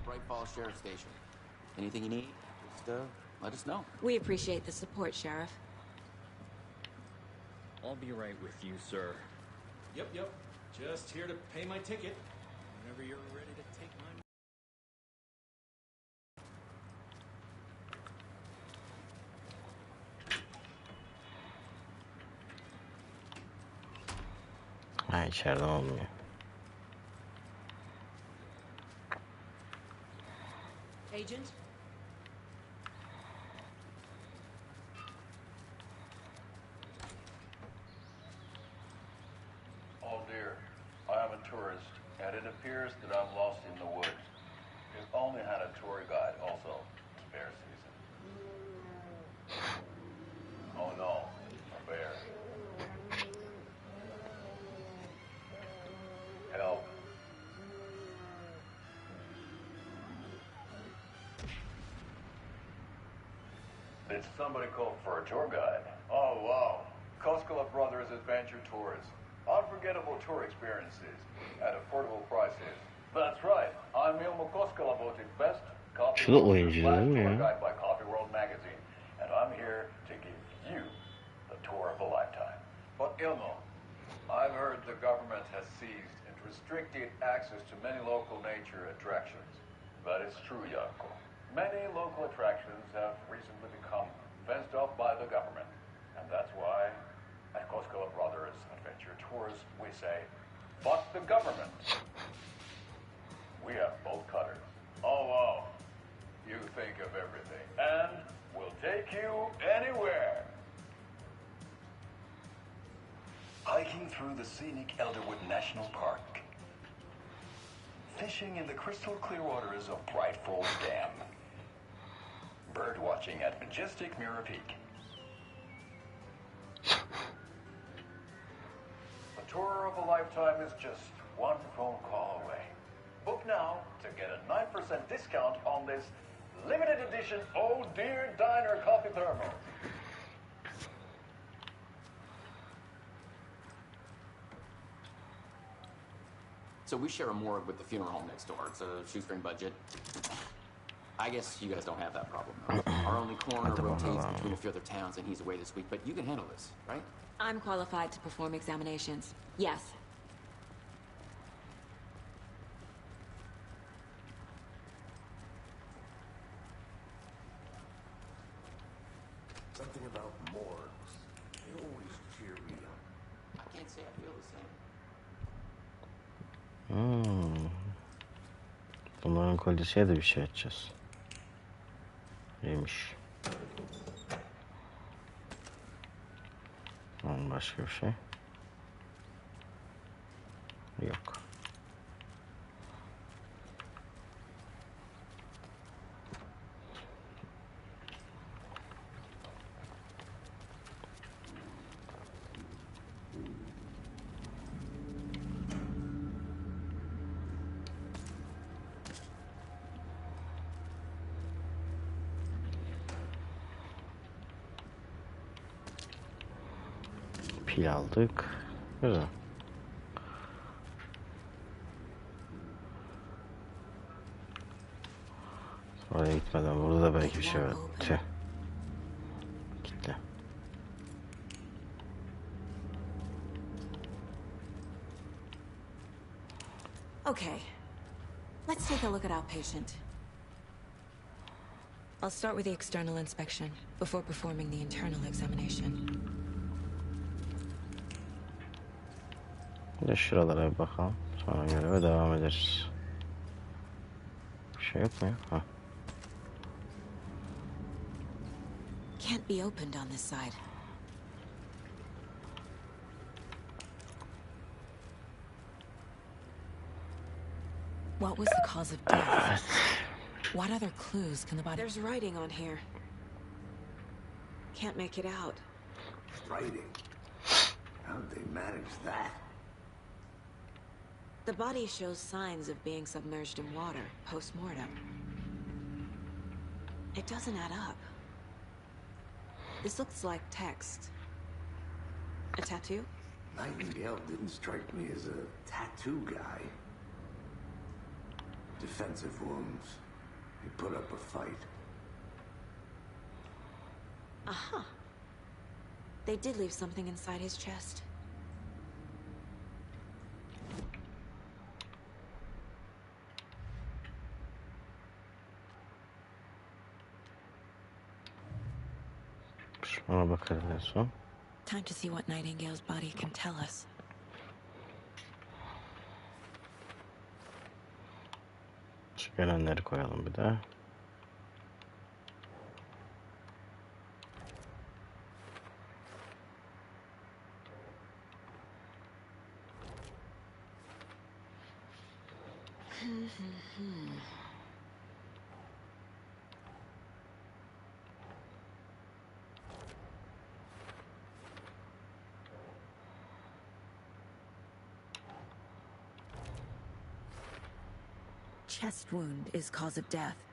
Bright Falls Sheriff Station. Anything you need, just let us know. We appreciate the support, Sheriff. I'll be right with you, sir. Yep. Just here to pay my ticket. Whenever you're ready to take my... Ha, içeriden olmuyor. Agent? Oh dear, I am a tourist, and it appears that I'm lost in the woods. If only had a tour guide also. It's bear season. Oh no, a bear. Help. Did somebody call for a tour guide? Oh wow, Koskela Brothers Adventure Tours. Unforgettable tour experiences at affordable prices. That's right. I'm Ilmo Koskela voted best coffee Şu da oyuncu değil mi tour ya? guide by Coffee World magazine, and I'm here to give you the tour of a lifetime. But Ilmo, I've heard the government has seized and restricted access to many local nature attractions. That is true, Janko. Many local attractions have recently become fenced off by the government, and that's why at Koskela Brothers Adventure Tours we say, fuck the government. We have bolt cutters. Oh wow, you think of everything, and we'll take you anywhere. Hiking through the scenic Elderwood National Park. Fishing in the crystal clear waters of Bright Falls Dam. bird watching at majestic Mirror Peak. The tour of a lifetime is just one phone call away. Book now to get a 9% discount on this limited edition Oh Dear Diner coffee thermal. So we share a morgue with the funeral home next door. It's a shoestring budget. I guess you guys don't have that problem, though. Our only coroner rotates between a few other towns, and he's away this week. But you can handle this, right? I'm qualified to perform examinations. Yes. Something about morgues. They always cheer me up. I can't say I feel the same. Bunların kolyesiye de bir şey açacağız. İyiymiş. Başka bir şey yok. Pil aldık. Güzel. Oraya gitmeden burada da belki bir şey var. Tüh. Gitti. Okay. Let's take a look at our patient. I'll start with the external inspection before performing the internal examination. Bir de şuralara bir bakalım. Sonra göreve devam ederiz. Bir şey yok mu ya? Ha. Can't be opened on this side. What was the cause of death? What other clues can the body... There's writing on here. Can't make it out. Writing? How'd they manage that? The body shows signs of being submerged in water post-mortem. It doesn't add up. This looks like text. A tattoo? Nightingale didn't strike me as a tattoo guy. Defensive wounds. He put up a fight. Aha. They did leave something inside his chest. Ona bakarız en son. Time to see what Nightingale's body can tell us. Şu gelenleri koyalım bir de. Chest wound is cause of death,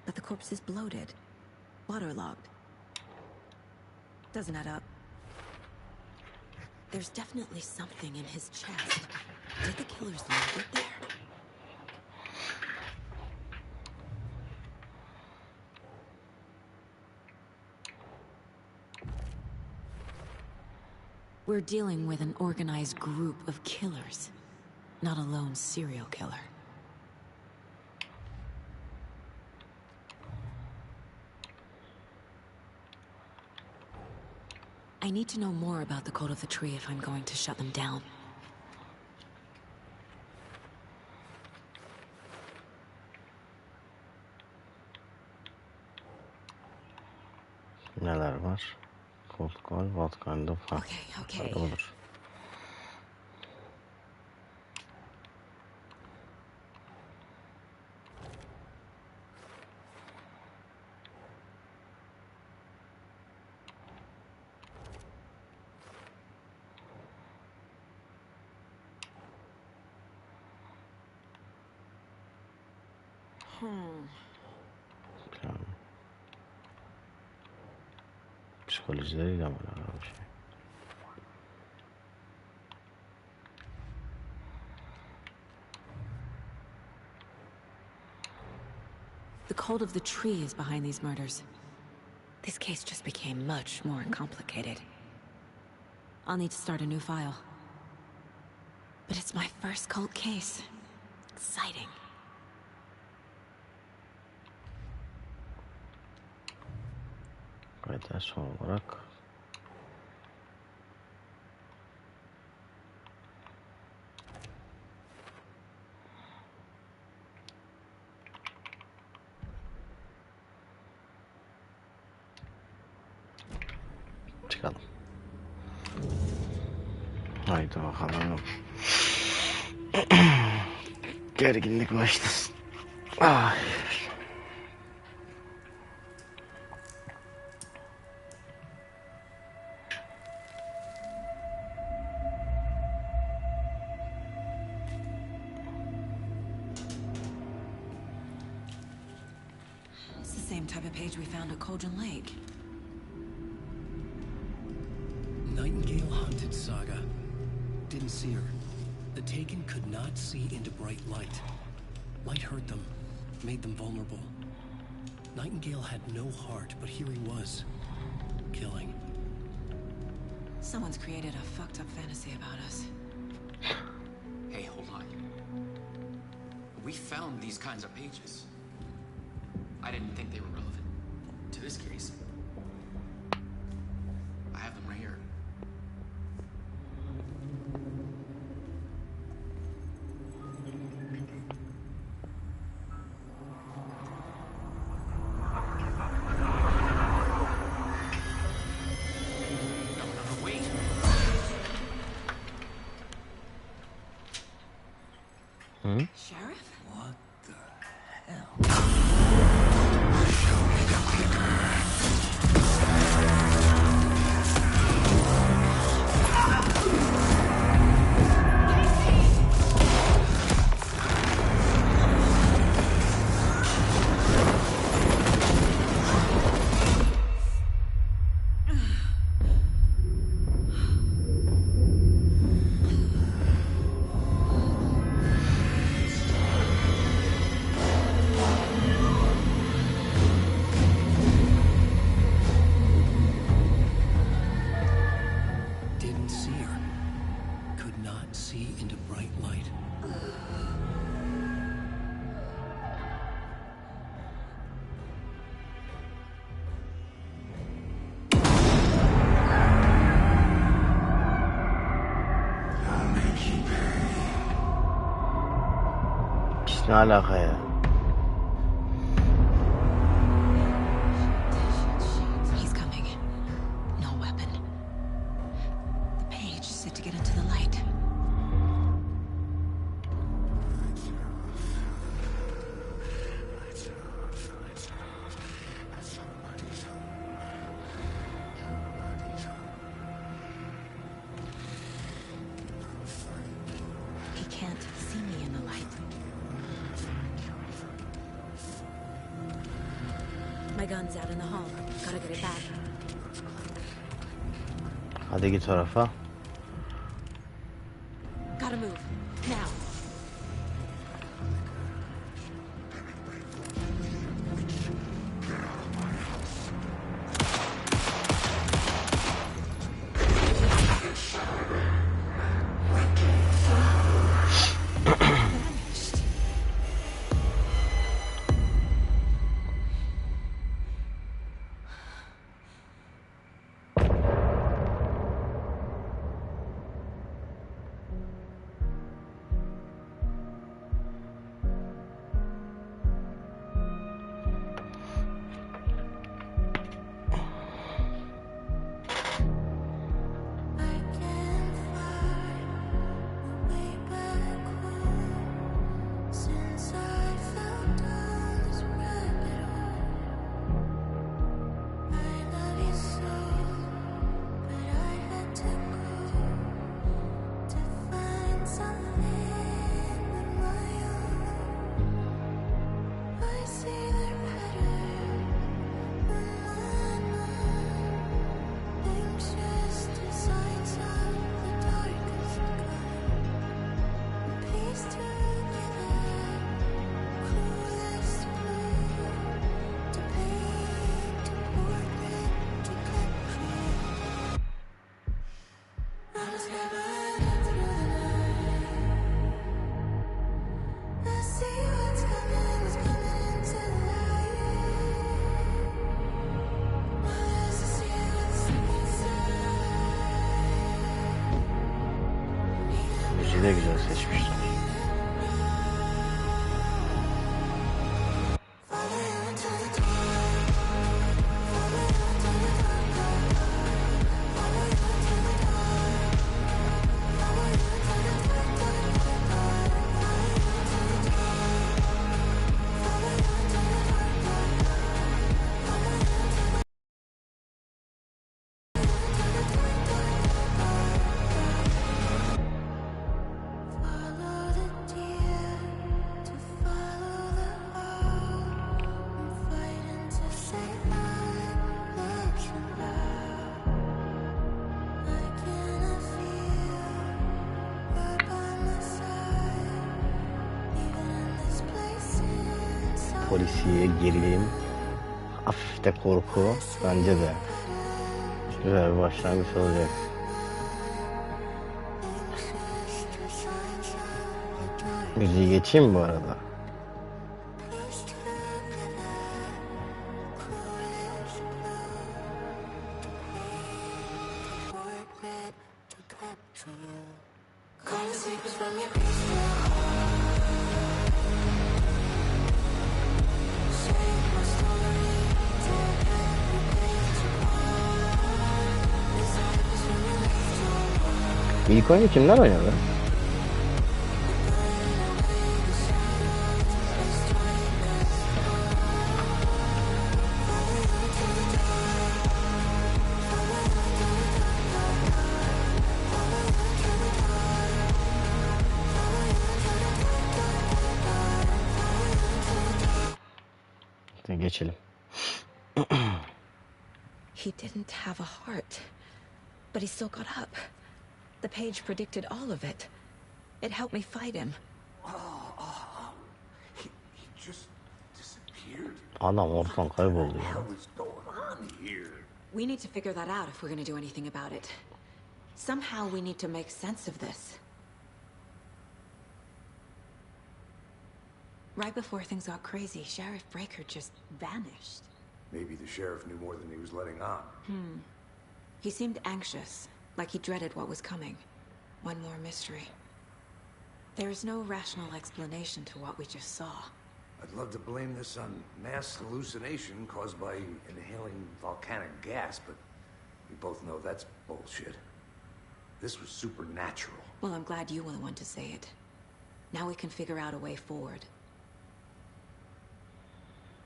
but the corpse is bloated, waterlogged. Doesn't add up. There's definitely something in his chest. Did the killers leave it there? We're dealing with an organized group of killers, not a lone serial killer. I need to know more about the code of the tree if I'm going to shut them down. Neler var? Cold call, what kind of... Okay. Olur. Plan. Psikolojileriyle mi alakalı bir şey? The cult of the tree is behind these murders. This case just became much more complicated. I'll need to start a new file. But it's my first cult case. Exciting. Kayıtlar son olarak çıkalım. Haydi bakalım. Gerginlik başlasın. Ay. It's the same type of page we found at Cauldron Lake. Nightingale hunted Saga. Didn't see her. The Taken could not see into bright light. Light hurt them, made them vulnerable. Nightingale had no heart, but here he was, killing. Someone's created a fucked up fantasy about us. Hey, hold on. We found these kinds of pages. I didn't think they were relevant to this case. I have them right here. Sheriff? What the hell? Didn't see her. Could not see into bright light. Biz ne alaka ya? He's coming. No weapon. The page is set to get into the light. He can't see me in the light. My gun's out in the hall. Gotta get it back. Hadi git tarafa. Gotta move. Now. de güzel seçmişler. Polisiye, gerilim, hafif de korku, bence de güzel bir başlangıç olacak. Müziği geçeyim mi bu arada? İlk oyunu kimler oynadı? Geçelim. He didn't have a heart, but he still got up. The page predicted all of it. It helped me fight him. He just disappeared. Adam ortadan kayboldu ya. What is going on here? We need to figure that out if we're going to do anything about it. Somehow we need to make sense of this. Right before things got crazy, Sheriff Breaker just vanished. Maybe the sheriff knew more than he was letting on. He seemed anxious, like he dreaded what was coming. One more mystery. There is no rational explanation to what we just saw. I'd love to blame this on mass hallucination caused by inhaling volcanic gas, but we both know that's bullshit. This was supernatural. Well, I'm glad you were the one to say it. Now we can figure out a way forward.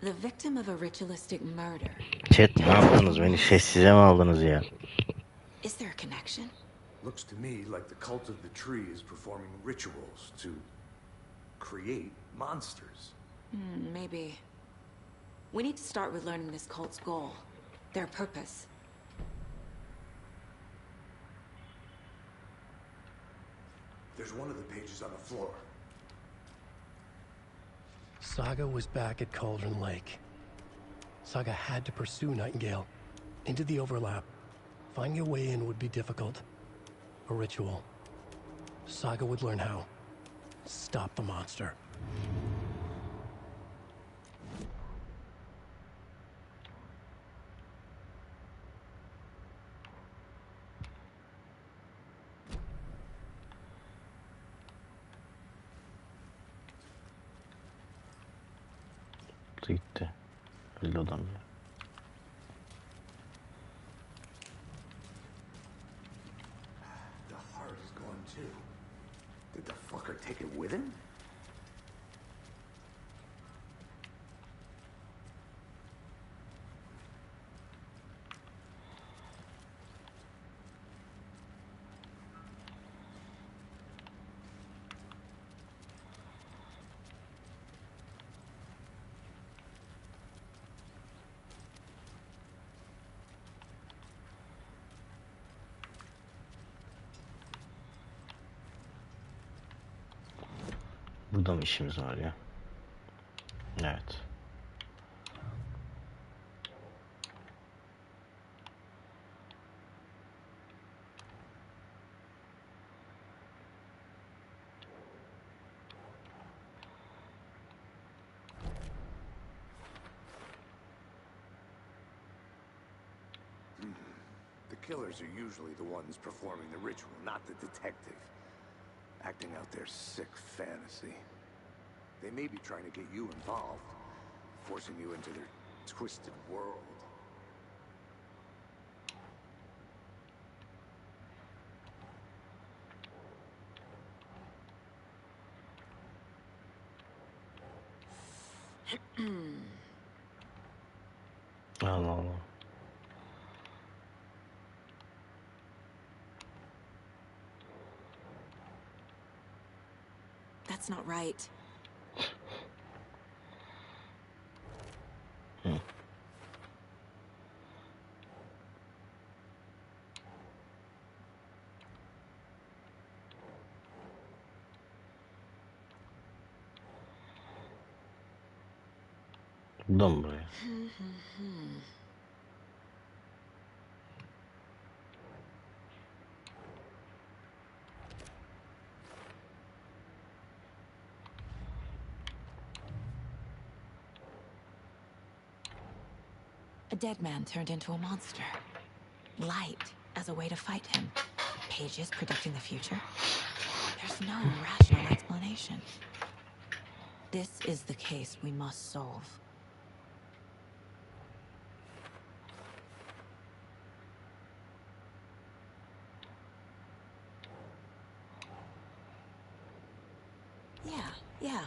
The victim of a ritualistic murder. Chat, ne yaptınız? Beni sessize mi aldınız ya? Is there a connection? Looks to me like the cult of the tree is performing rituals to create monsters. Maybe. We need to start with learning this cult's goal. Their purpose. There's one of the pages on the floor. Saga was back at Cauldron Lake. Saga had to pursue Nightingale into the overlap. Finding a way in would be difficult. A ritual. Saga would learn how. Stop the monster. Gitti. Öldü adam ya. The heart is gone too. Did the fucker take it with him? Burada mı işimiz var ya? Evet. The killers are usually the ones performing the ritual, not the detective. acting out their sick fantasy. They may be trying to get you involved, forcing you into their twisted world. Allah Allah. That's not right. Buradan buraya. A dead man turned into a monster. Light as a way to fight him. Pages predicting the future. There's no rational explanation. This is the case we must solve. Yeah.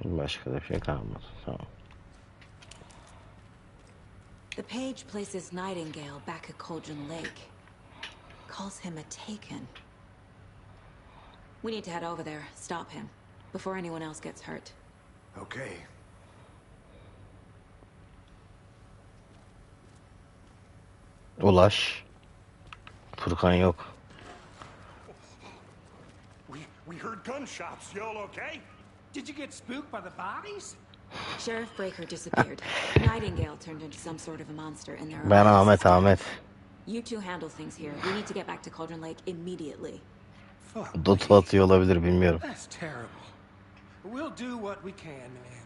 Başka da bir şey kalmadı. Tamam. The page places Nightingale back at Cauldron Lake. Calls him a taken. We need to head over there, stop him, before anyone else gets hurt. Okay. Ulaş. Furkan yok. We heard gunshots. Y'all okay? Did you get spooked by the bodies? Sheriff Breaker disappeared. Nightingale turned into some sort of a monster, and there are... Ben Ahmet. You two handle things here. We need to get back to Cauldron Lake immediately. Dotu atıyor olabilir, bilmiyorum. That's terrible. We'll do what we can, man.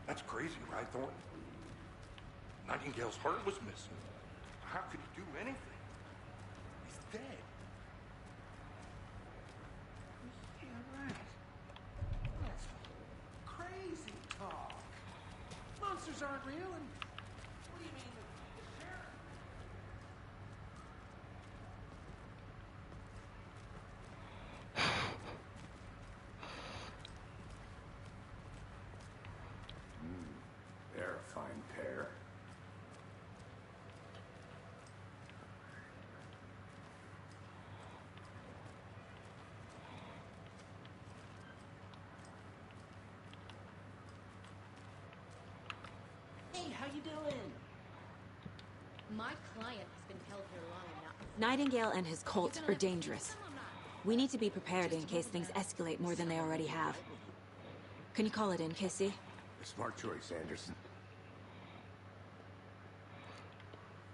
That's crazy, right, Thornton? Nightingale's heart was missing. How could he do anything? He's dead. Yeah, right. That's crazy talk. Monsters aren't real, and what do you mean the sheriff? They're a fine pair. Hey, how you doing? My client has been held here long enough. Nightingale and his cult are dangerous. We need to be prepared in case things escalate more than they already have. Can you call it in, Casey? Smart choice, Anderson.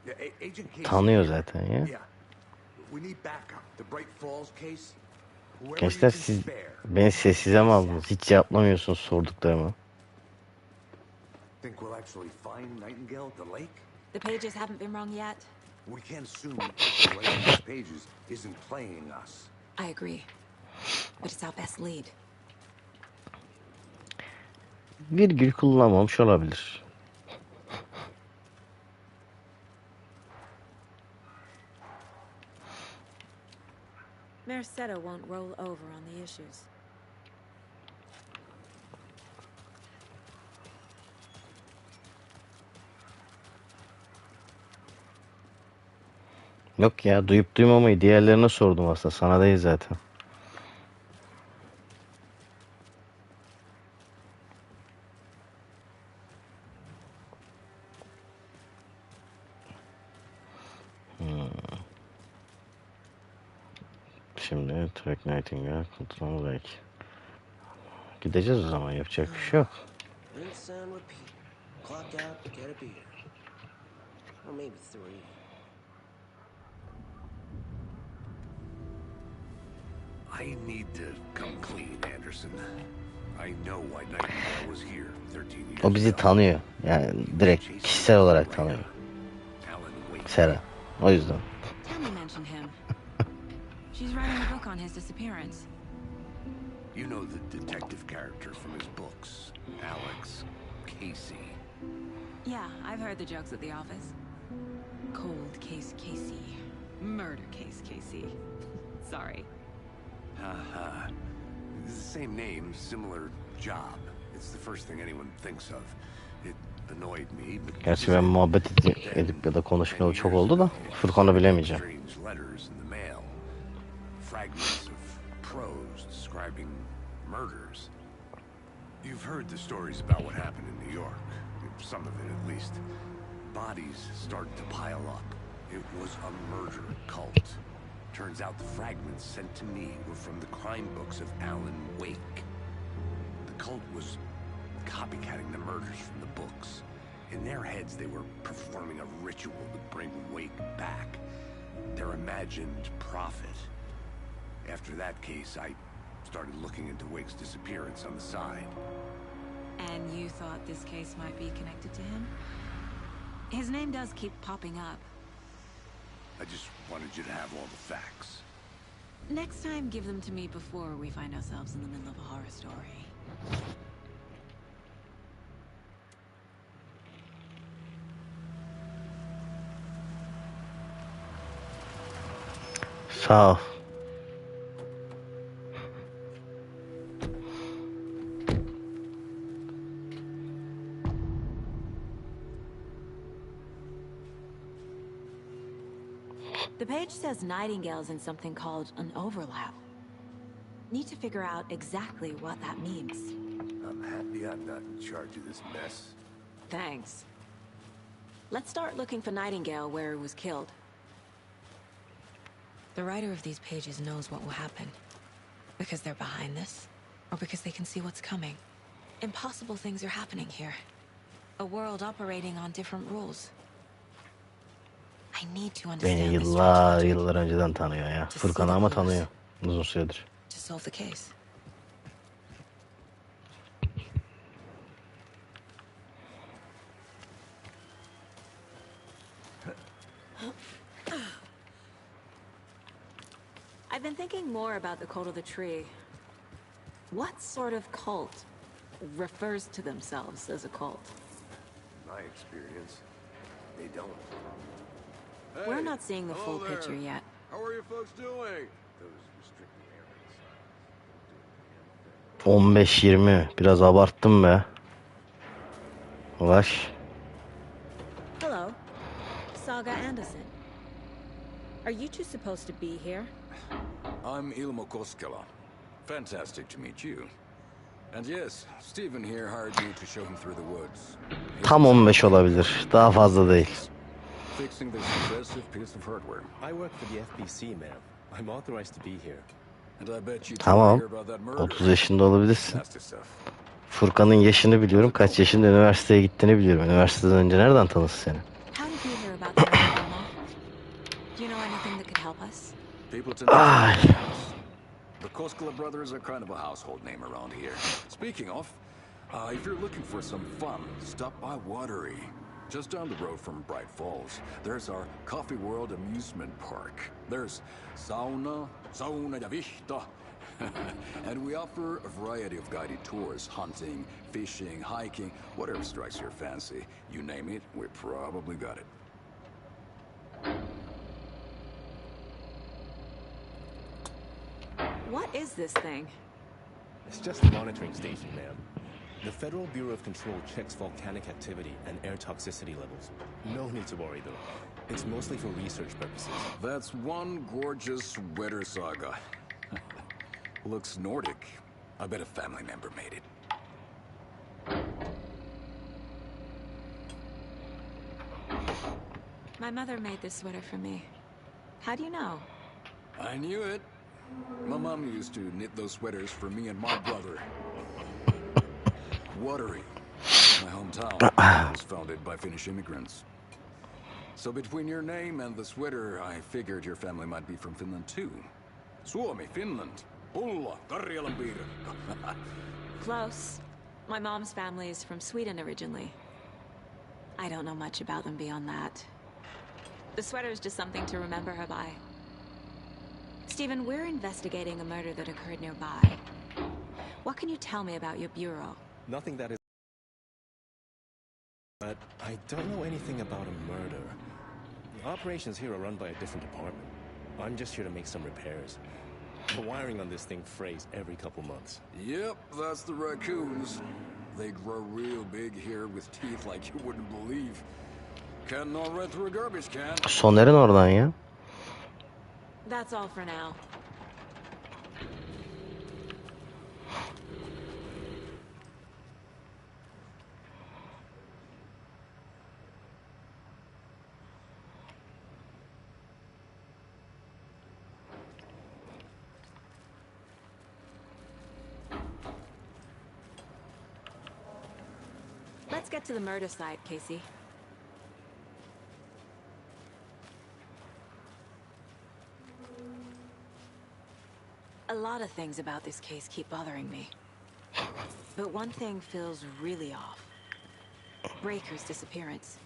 Yeah, Agent Casey. Tanıyor zaten ya. Yeah. We need backup. The Bright Falls case. Whoever Gençler, you can siz spare. beni sessize mi aldınız? Hiç cevaplamıyorsunuz sorduklarımı. Think we'll actually find Nightingale at the lake? The pages haven't been wrong yet. We can't assume that the writing these pages isn't playing us. I agree. But it's our best lead. Virgül kullanmamış olabilir. Macera won't roll over on the issues. Yok ya, duyup duymamayı diğerlerine sordum aslında. Sana değil zaten. Şimdi Track Nightingale Control Lake. Gideceğiz o zaman, yapacak bir şey yok. Rinse and repeat. Clock out, get a beer. Or maybe 3. I need to come clean, Anderson. I know why Nightingale was here 13 years O bizi tanıyor. Yani direkt kişisel olarak tanıyor. Macera. O yüzden. Tammy mentioned him. She's writing a book on his disappearance. You know the detective character from his books, Alex Casey. Yeah, I've heard the jokes at the office. Cold case Casey. Murder case Casey. Sorry. Haha. It's the same name, similar job. It's the first thing anyone thinks of. It annoyed me, but Gerçi ben muhabbet edip ya da konuşmayalı çok oldu da Furkan'ı bilemeyeceğim. strange letters in the mail. Fragments of prose describing murders. You've heard the stories about what happened in New York. Some of it, at least. Bodies started to pile up. It was a murder cult. Turns out the fragments sent to me were from the crime books of Alan Wake. The cult was copycatting the murders from the books. In their heads, they were performing a ritual to bring Wake back. Their imagined prophet. After that case, I started looking into Wake's disappearance on the side. And you thought this case might be connected to him? His name does keep popping up. I just wanted you to have all the facts. Next time, give them to me before we find ourselves in the middle of a horror story. Sağ ol. The page says Nightingale's in something called an overlap. Need to figure out exactly what that means. I'm happy I'm not in charge of this mess. Thanks. Let's start looking for Nightingale where he was killed. The writer of these pages knows what will happen. Because they're behind this, or because they can see what's coming. Impossible things are happening here. A world operating on different rules. I need to Beni understand this yıllar önceden tanıyor ya. Furkan'ı ama tanıyor. Uzun süredir. to solve the case. I've been thinking more about the cult of the tree. What sort of cult refers to themselves as a cult? In my experience, they don't. We're not seeing the full picture yet. How are you folks doing? Those restricted areas. 15-20. Biraz abarttım be. Ulaş. Hello, Saga Anderson. Are you two supposed to be here? I'm Ilmo Koskela. Fantastic to meet you. And yes, Stephen here hired me to show him through the woods. Tam 15 olabilir. Daha fazla değil. Fixing this impressive piece of hardware. I work for the FBC, ma'am. I'm authorized to be here. And I bet you Tamam. hear about that murder. 30 yaşında olabilirsin. Nasty stuff. Furkan'ın yaşını biliyorum. Kaç yaşında üniversiteye gittiğini biliyorum. Üniversiteden önce nereden tanısı seni? How did you hear about the murder, Elmo? Do you know anything that could help us? People tend to Ay. The Koskela brothers are kind of a household name around here. Speaking of, if you're looking for some fun, stop by Watery. Just down the road from Bright Falls, there's our Coffee World amusement park. There's sauna ja vihta. And we offer a variety of guided tours, hunting, fishing, hiking, whatever strikes your fancy. You name it, we probably got it. What is this thing? It's just a monitoring station, ma'am. The Federal Bureau of Control checks volcanic activity and air toxicity levels. No need to worry, though. It's mostly for research purposes. That's one gorgeous sweater, Saga. Looks Nordic. I bet a family member made it. My mother made this sweater for me. How do you know? I knew it. My mom used to knit those sweaters for me and my brother. Watery, my hometown, was founded by Finnish immigrants. So between your name and the sweater, I figured your family might be from Finland too. Suomi, Finland. Pulla, Karjalan piirakka. Close. My mom's family is from Sweden originally. I don't know much about them beyond that. The sweater is just something to remember her by. Stephen, we're investigating a murder that occurred nearby. What can you tell me about your bureau? Nothing that is... But I don't know anything about a murder. The operations here are run by a different department. I'm just here to make some repairs. The wiring on this thing frays every couple months. Yep, that's the raccoons. They grow real big here with teeth like you wouldn't believe. Can't gnaw right through a garbage can. Soner'in oradan ya. That's all for now. Let's get to the murder site, Casey. A lot of things about this case keep bothering me. But one thing feels really off. Breaker's disappearance.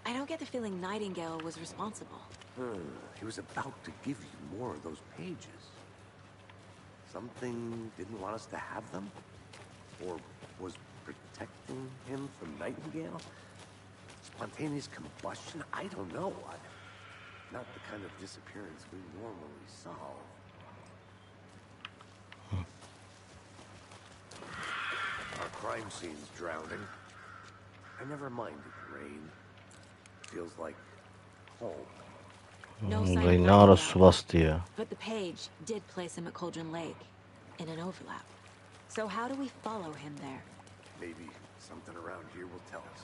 I don't get the feeling Nightingale was responsible. He was about to give you more of those pages. Something didn't want us to have them? Or was protecting him from Nightingale? Spontaneous combustion? I don't know. Not the kind of disappearance we normally solve. Our crime scene's drowning. I never minded rain. Feels like home. No sign of Ne ara Nightingale. su bastı ya. But the page did place him at Cauldron Lake, in an overlap. So how do we follow him there? Maybe something around here will tell us.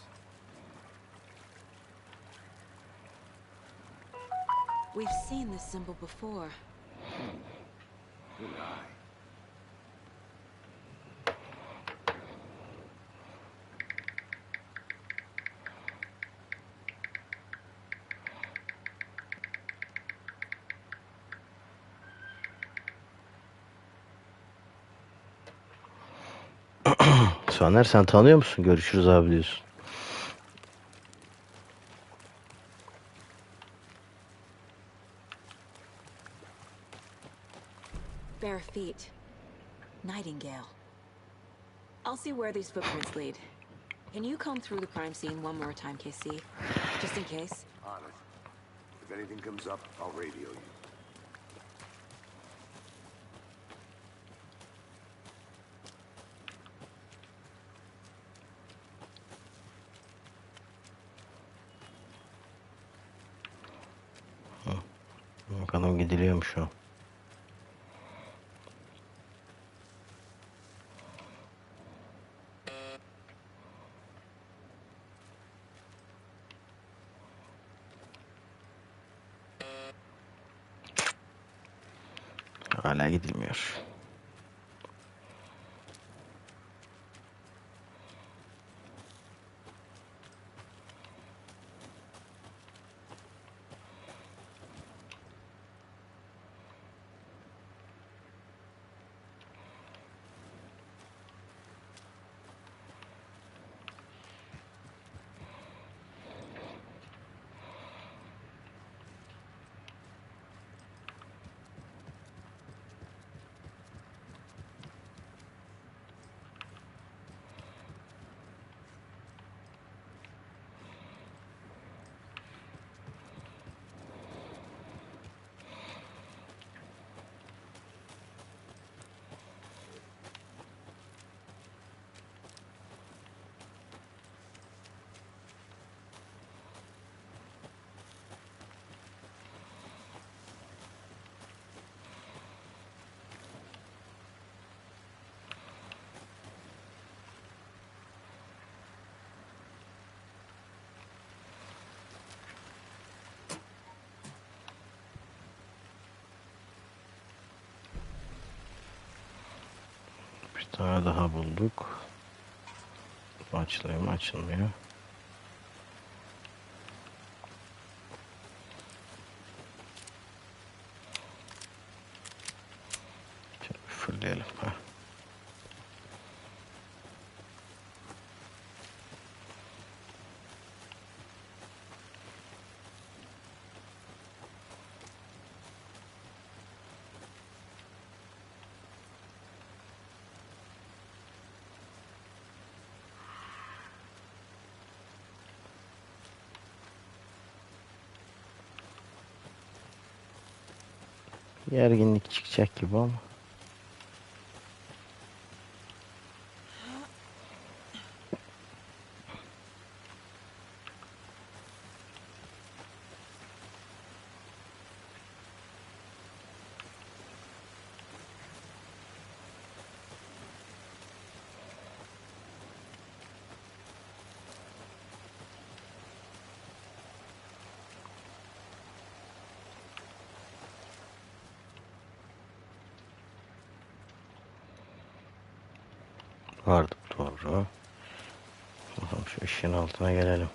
We've seen this symbol before. Good eye. Soner sen tanıyor musun? Görüşürüz abi diyorsun. Bare feet. Nightingale. I'll see where these footprints lead. Can you comb through the crime scene one more time, KC? Just in case? On it. If anything comes up, I'll radio you. Bakalım gidiliyor mu şu an? Hala gidilmiyor. Bir tane daha bulduk. Açılıyor mu? Açılmıyor. fullleyelim. Heh. Gerginlik çıkacak gibi ama. Vardı doğru. Bakalım şu ışığın altına gelelim.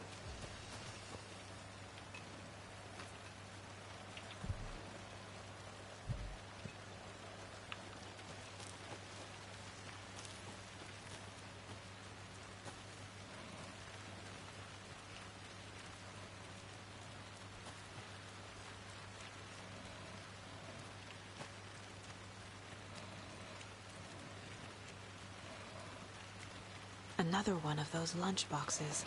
Another one of those lunch boxes.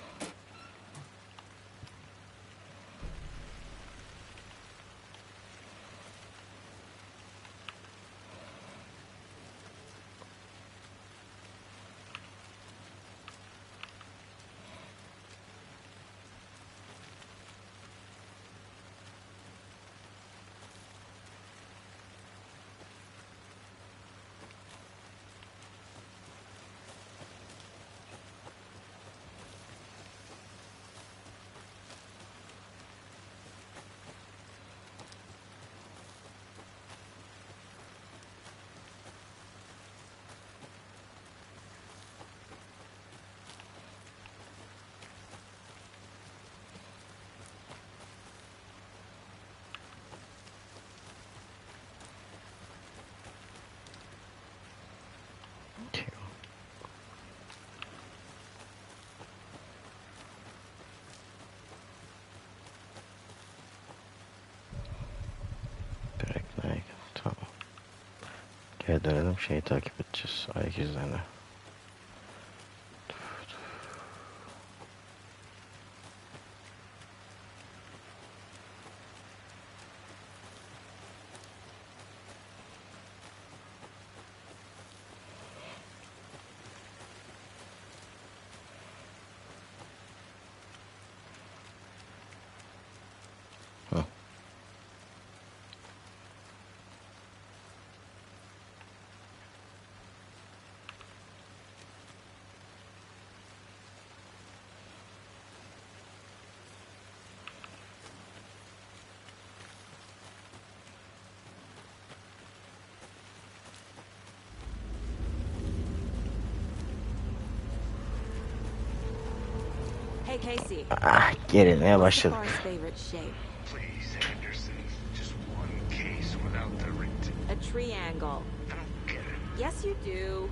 Tamam. Geri dönelim, şeyi takip edeceğiz. Ayak izlerini. Hey Casey. Gerilmeye başladık. Please, Anderson. Just one case without the A triangle. I don't get it. Yes, you do.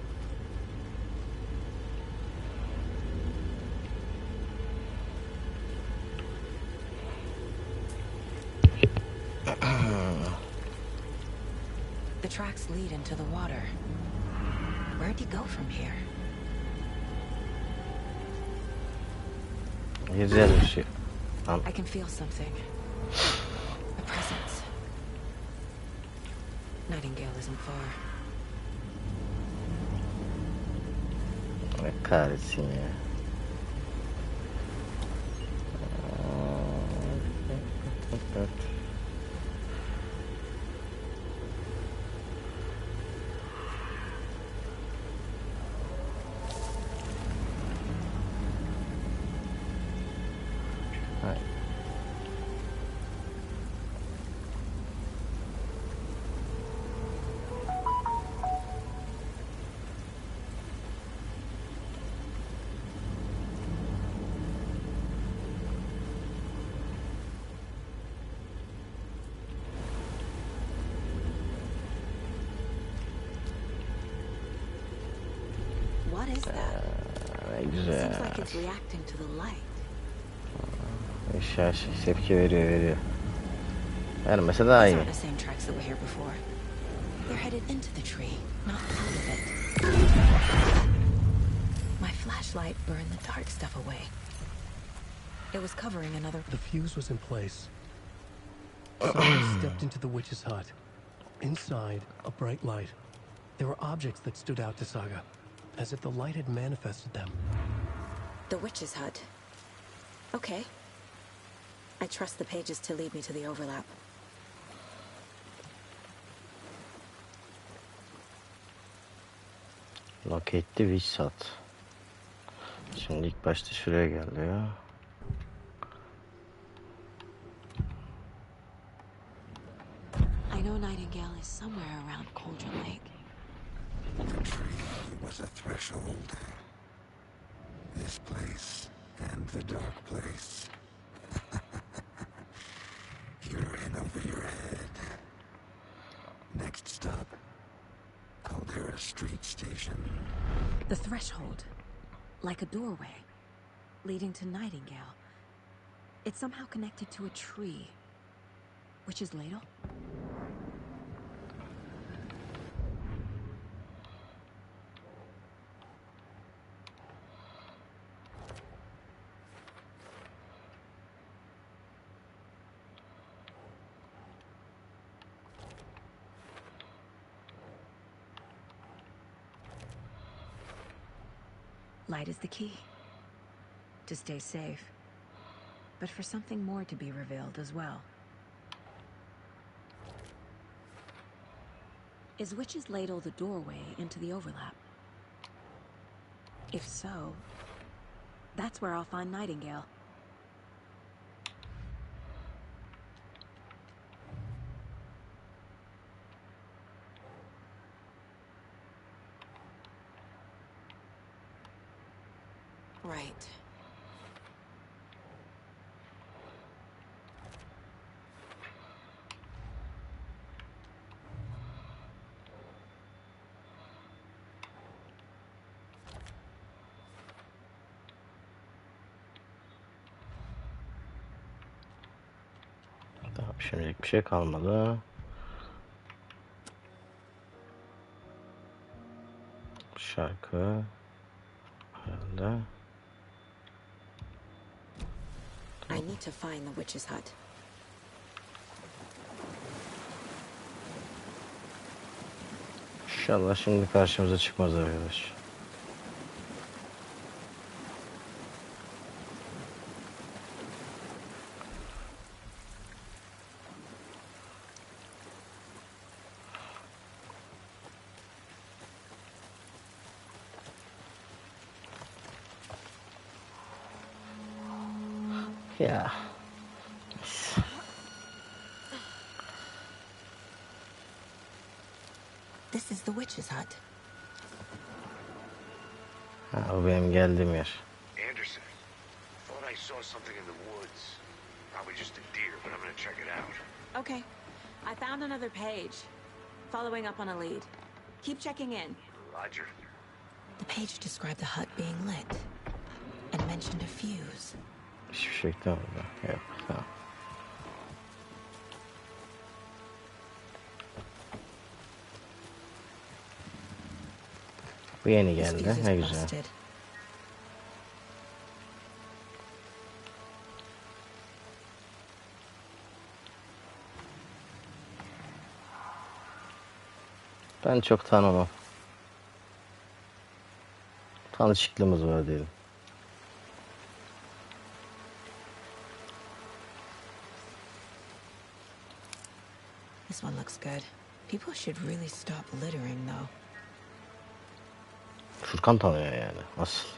The tracks lead into the water. Where'd you go from here? Güzel bir şey. I can feel something. A presence. Nightingale isn't far. Ne kahretsin ya. is that? Ne Seems güzel. like it's reacting to the light. Eşya tepki veriyor. Vermese daha These iyi. aren't the same tracks that were here before. They're headed into the tree, not out of it. My flashlight burned the dark stuff away. It was covering another... The fuse was in place. Someone stepped into the witch's hut. Inside, a bright light. There were objects that stood out to Saga, as if the light had manifested them. The witch's hut. Okay. I trust the pages to lead me to the overlap. Loketli witch hut. Şimdi ilk başta şuraya geliyor. I know Nightingale is somewhere around Cauldron Lake. The tree was a threshold. This place and the dark place. You're in over your head. Next stop, Caldera Street Station. The threshold. Like a doorway. Leading to Nightingale. It's somehow connected to a tree. Witch's ladle? Light is the key. To stay safe. But for something more to be revealed as well. Is Witch's Ladle the doorway into the overlap? If so, that's where I'll find Nightingale. Right. Tamam, şimdilik bir şey kalmadı. Şarkı herhalde. I need to find the witch's hut. İnşallah şimdi karşımıza çıkmaz arkadaş. Ya. This is the witch's hut. Ha, o benim geldiğim yer. Anderson, thought I saw something in the woods. Probably just a deer, but I'm gonna check it out. Okay. I found another page. Following up on a lead. Keep checking in. Roger. The page described the hut being lit. And mentioned a fuse. Hiçbir şey yok orada. Yok, tamam. Bu yeni geldi. Ne güzel. Ben çok tanımam. Tanışıklığımız var diyelim. This one looks good. People should really stop littering though. Furkan tanıyor yani. Asıl.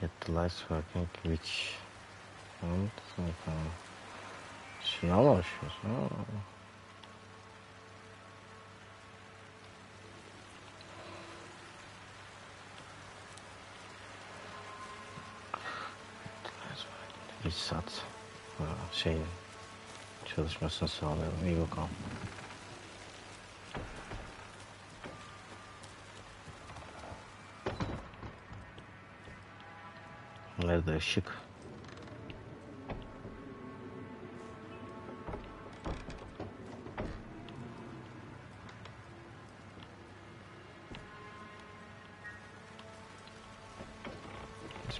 Get the lights working which şuna mı alışıyorsun? Bir saat şeyin çalışmasını sağlayalım. İyi bakalım. Nerede ışık?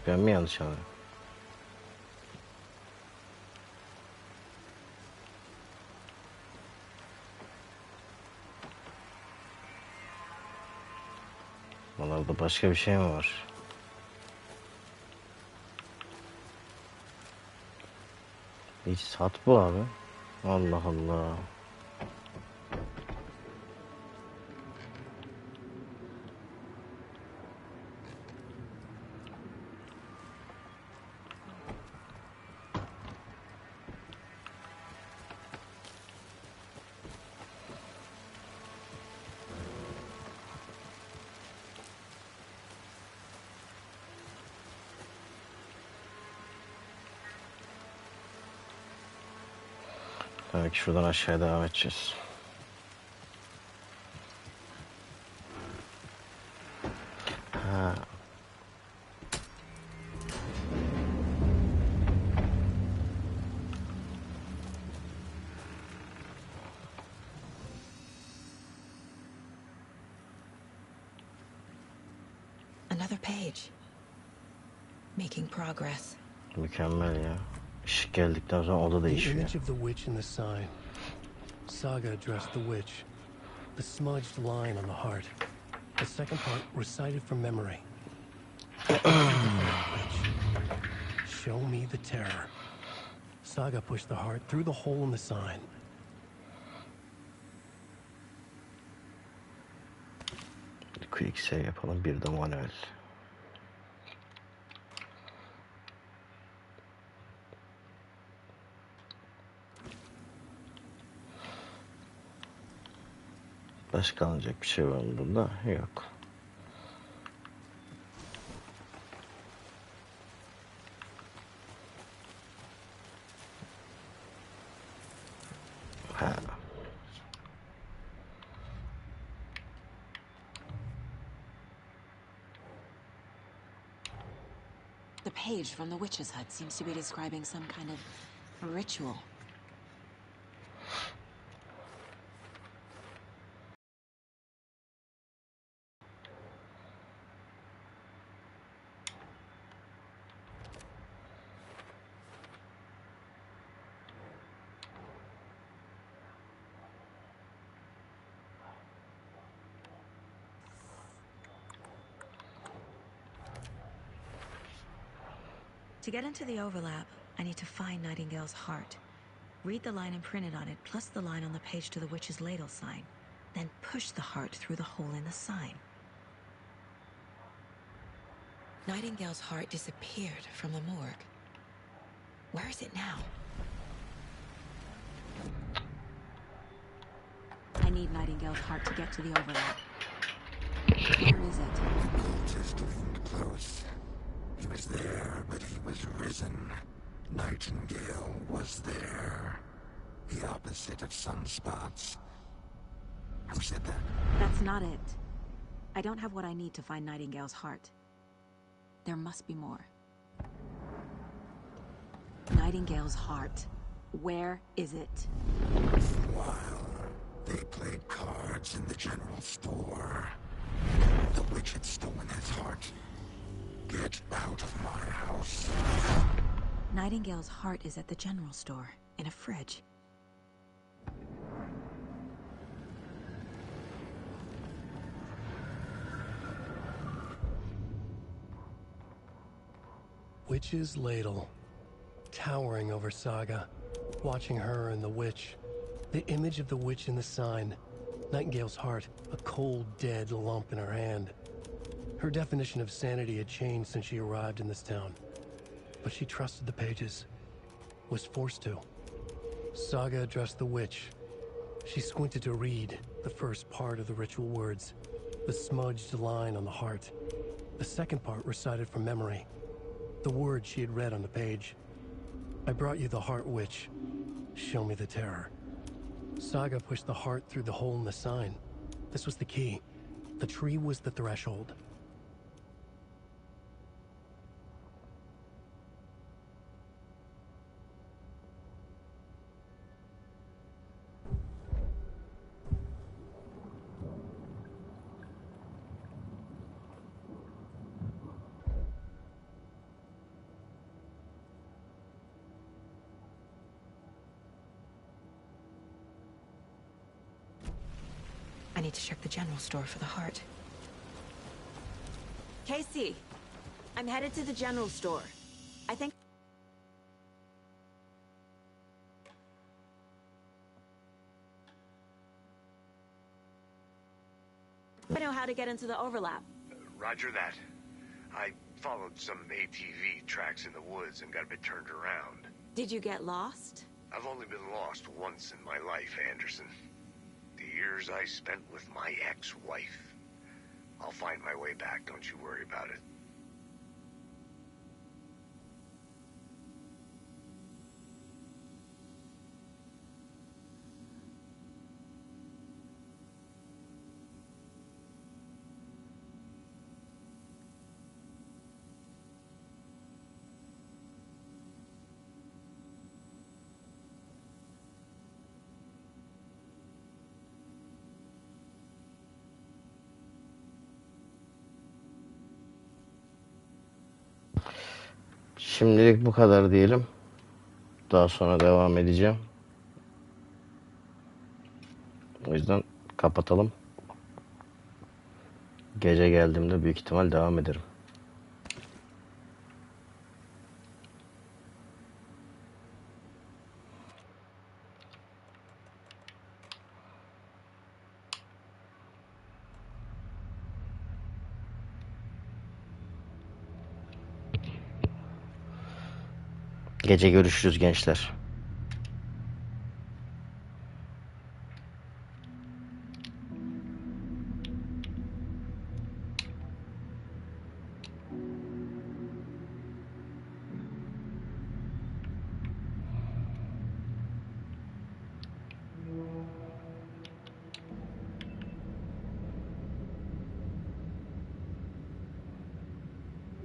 Ben mi yanlış anladım? Bunlarda başka bir şey mi var? Hiç sat bu abi. Allah Allah. Demek ki şuradan aşağıya devam edeceğiz. Ha. Another page. Making progress. Mükemmel ya. Işık geldikten sonra oda The değişiyor. image of the witch in the sign. Saga addressed the witch. The smudged line on the heart. The second part recited from memory. Show me the terror. Saga pushed the heart through the hole in the sign. Quick save yapalım, bir de manuel. Başka alınacak bir şey var mı bunda? Yok. Ha. The page from the witch's hut seems to be describing some kind of ritual. To get into the overlap, I need to find Nightingale's heart. Read the line imprinted on it, plus the line on the page to the witch's ladle sign. Then push the heart through the hole in the sign. Nightingale's heart disappeared from the morgue. Where is it now? I need Nightingale's heart to get to the overlap. Where is it? Just isn't close. He was there, but he was risen. Nightingale was there. The opposite of sunspots. Who said that? That's not it. I don't have what I need to find Nightingale's heart. There must be more. Nightingale's heart. Where is it? While they played cards in the general store, the witch had stolen his heart. Get out of my house. Nightingale's heart is at the general store, in a fridge. Witch's ladle, towering over Saga, watching her and the witch. The image of the witch in the sign. Nightingale's heart, a cold, dead lump in her hand. Her definition of sanity had changed since she arrived in this town. But she trusted the pages. Was forced to. Saga addressed the witch. She squinted to read the first part of the ritual words. The smudged line on the heart. The second part recited from memory. The words she had read on the page. I brought you the heart, witch. Show me the terror. Saga pushed the heart through the hole in the sign. This was the key. The tree was the threshold. I need to check the general store for the heart. Casey, I'm headed to the general store. I think I know how to get into the overlap. Roger that. I followed some ATV tracks in the woods and got a bit turned around. Did you get lost? I've only been lost once in my life, Anderson. The years I spent with my ex-wife. I'll find my way back, don't you worry about it. Şimdilik bu kadar diyelim. Daha sonra devam edeceğim. O yüzden kapatalım. Gece geldiğimde büyük ihtimal devam ederim. Gece görüşürüz gençler.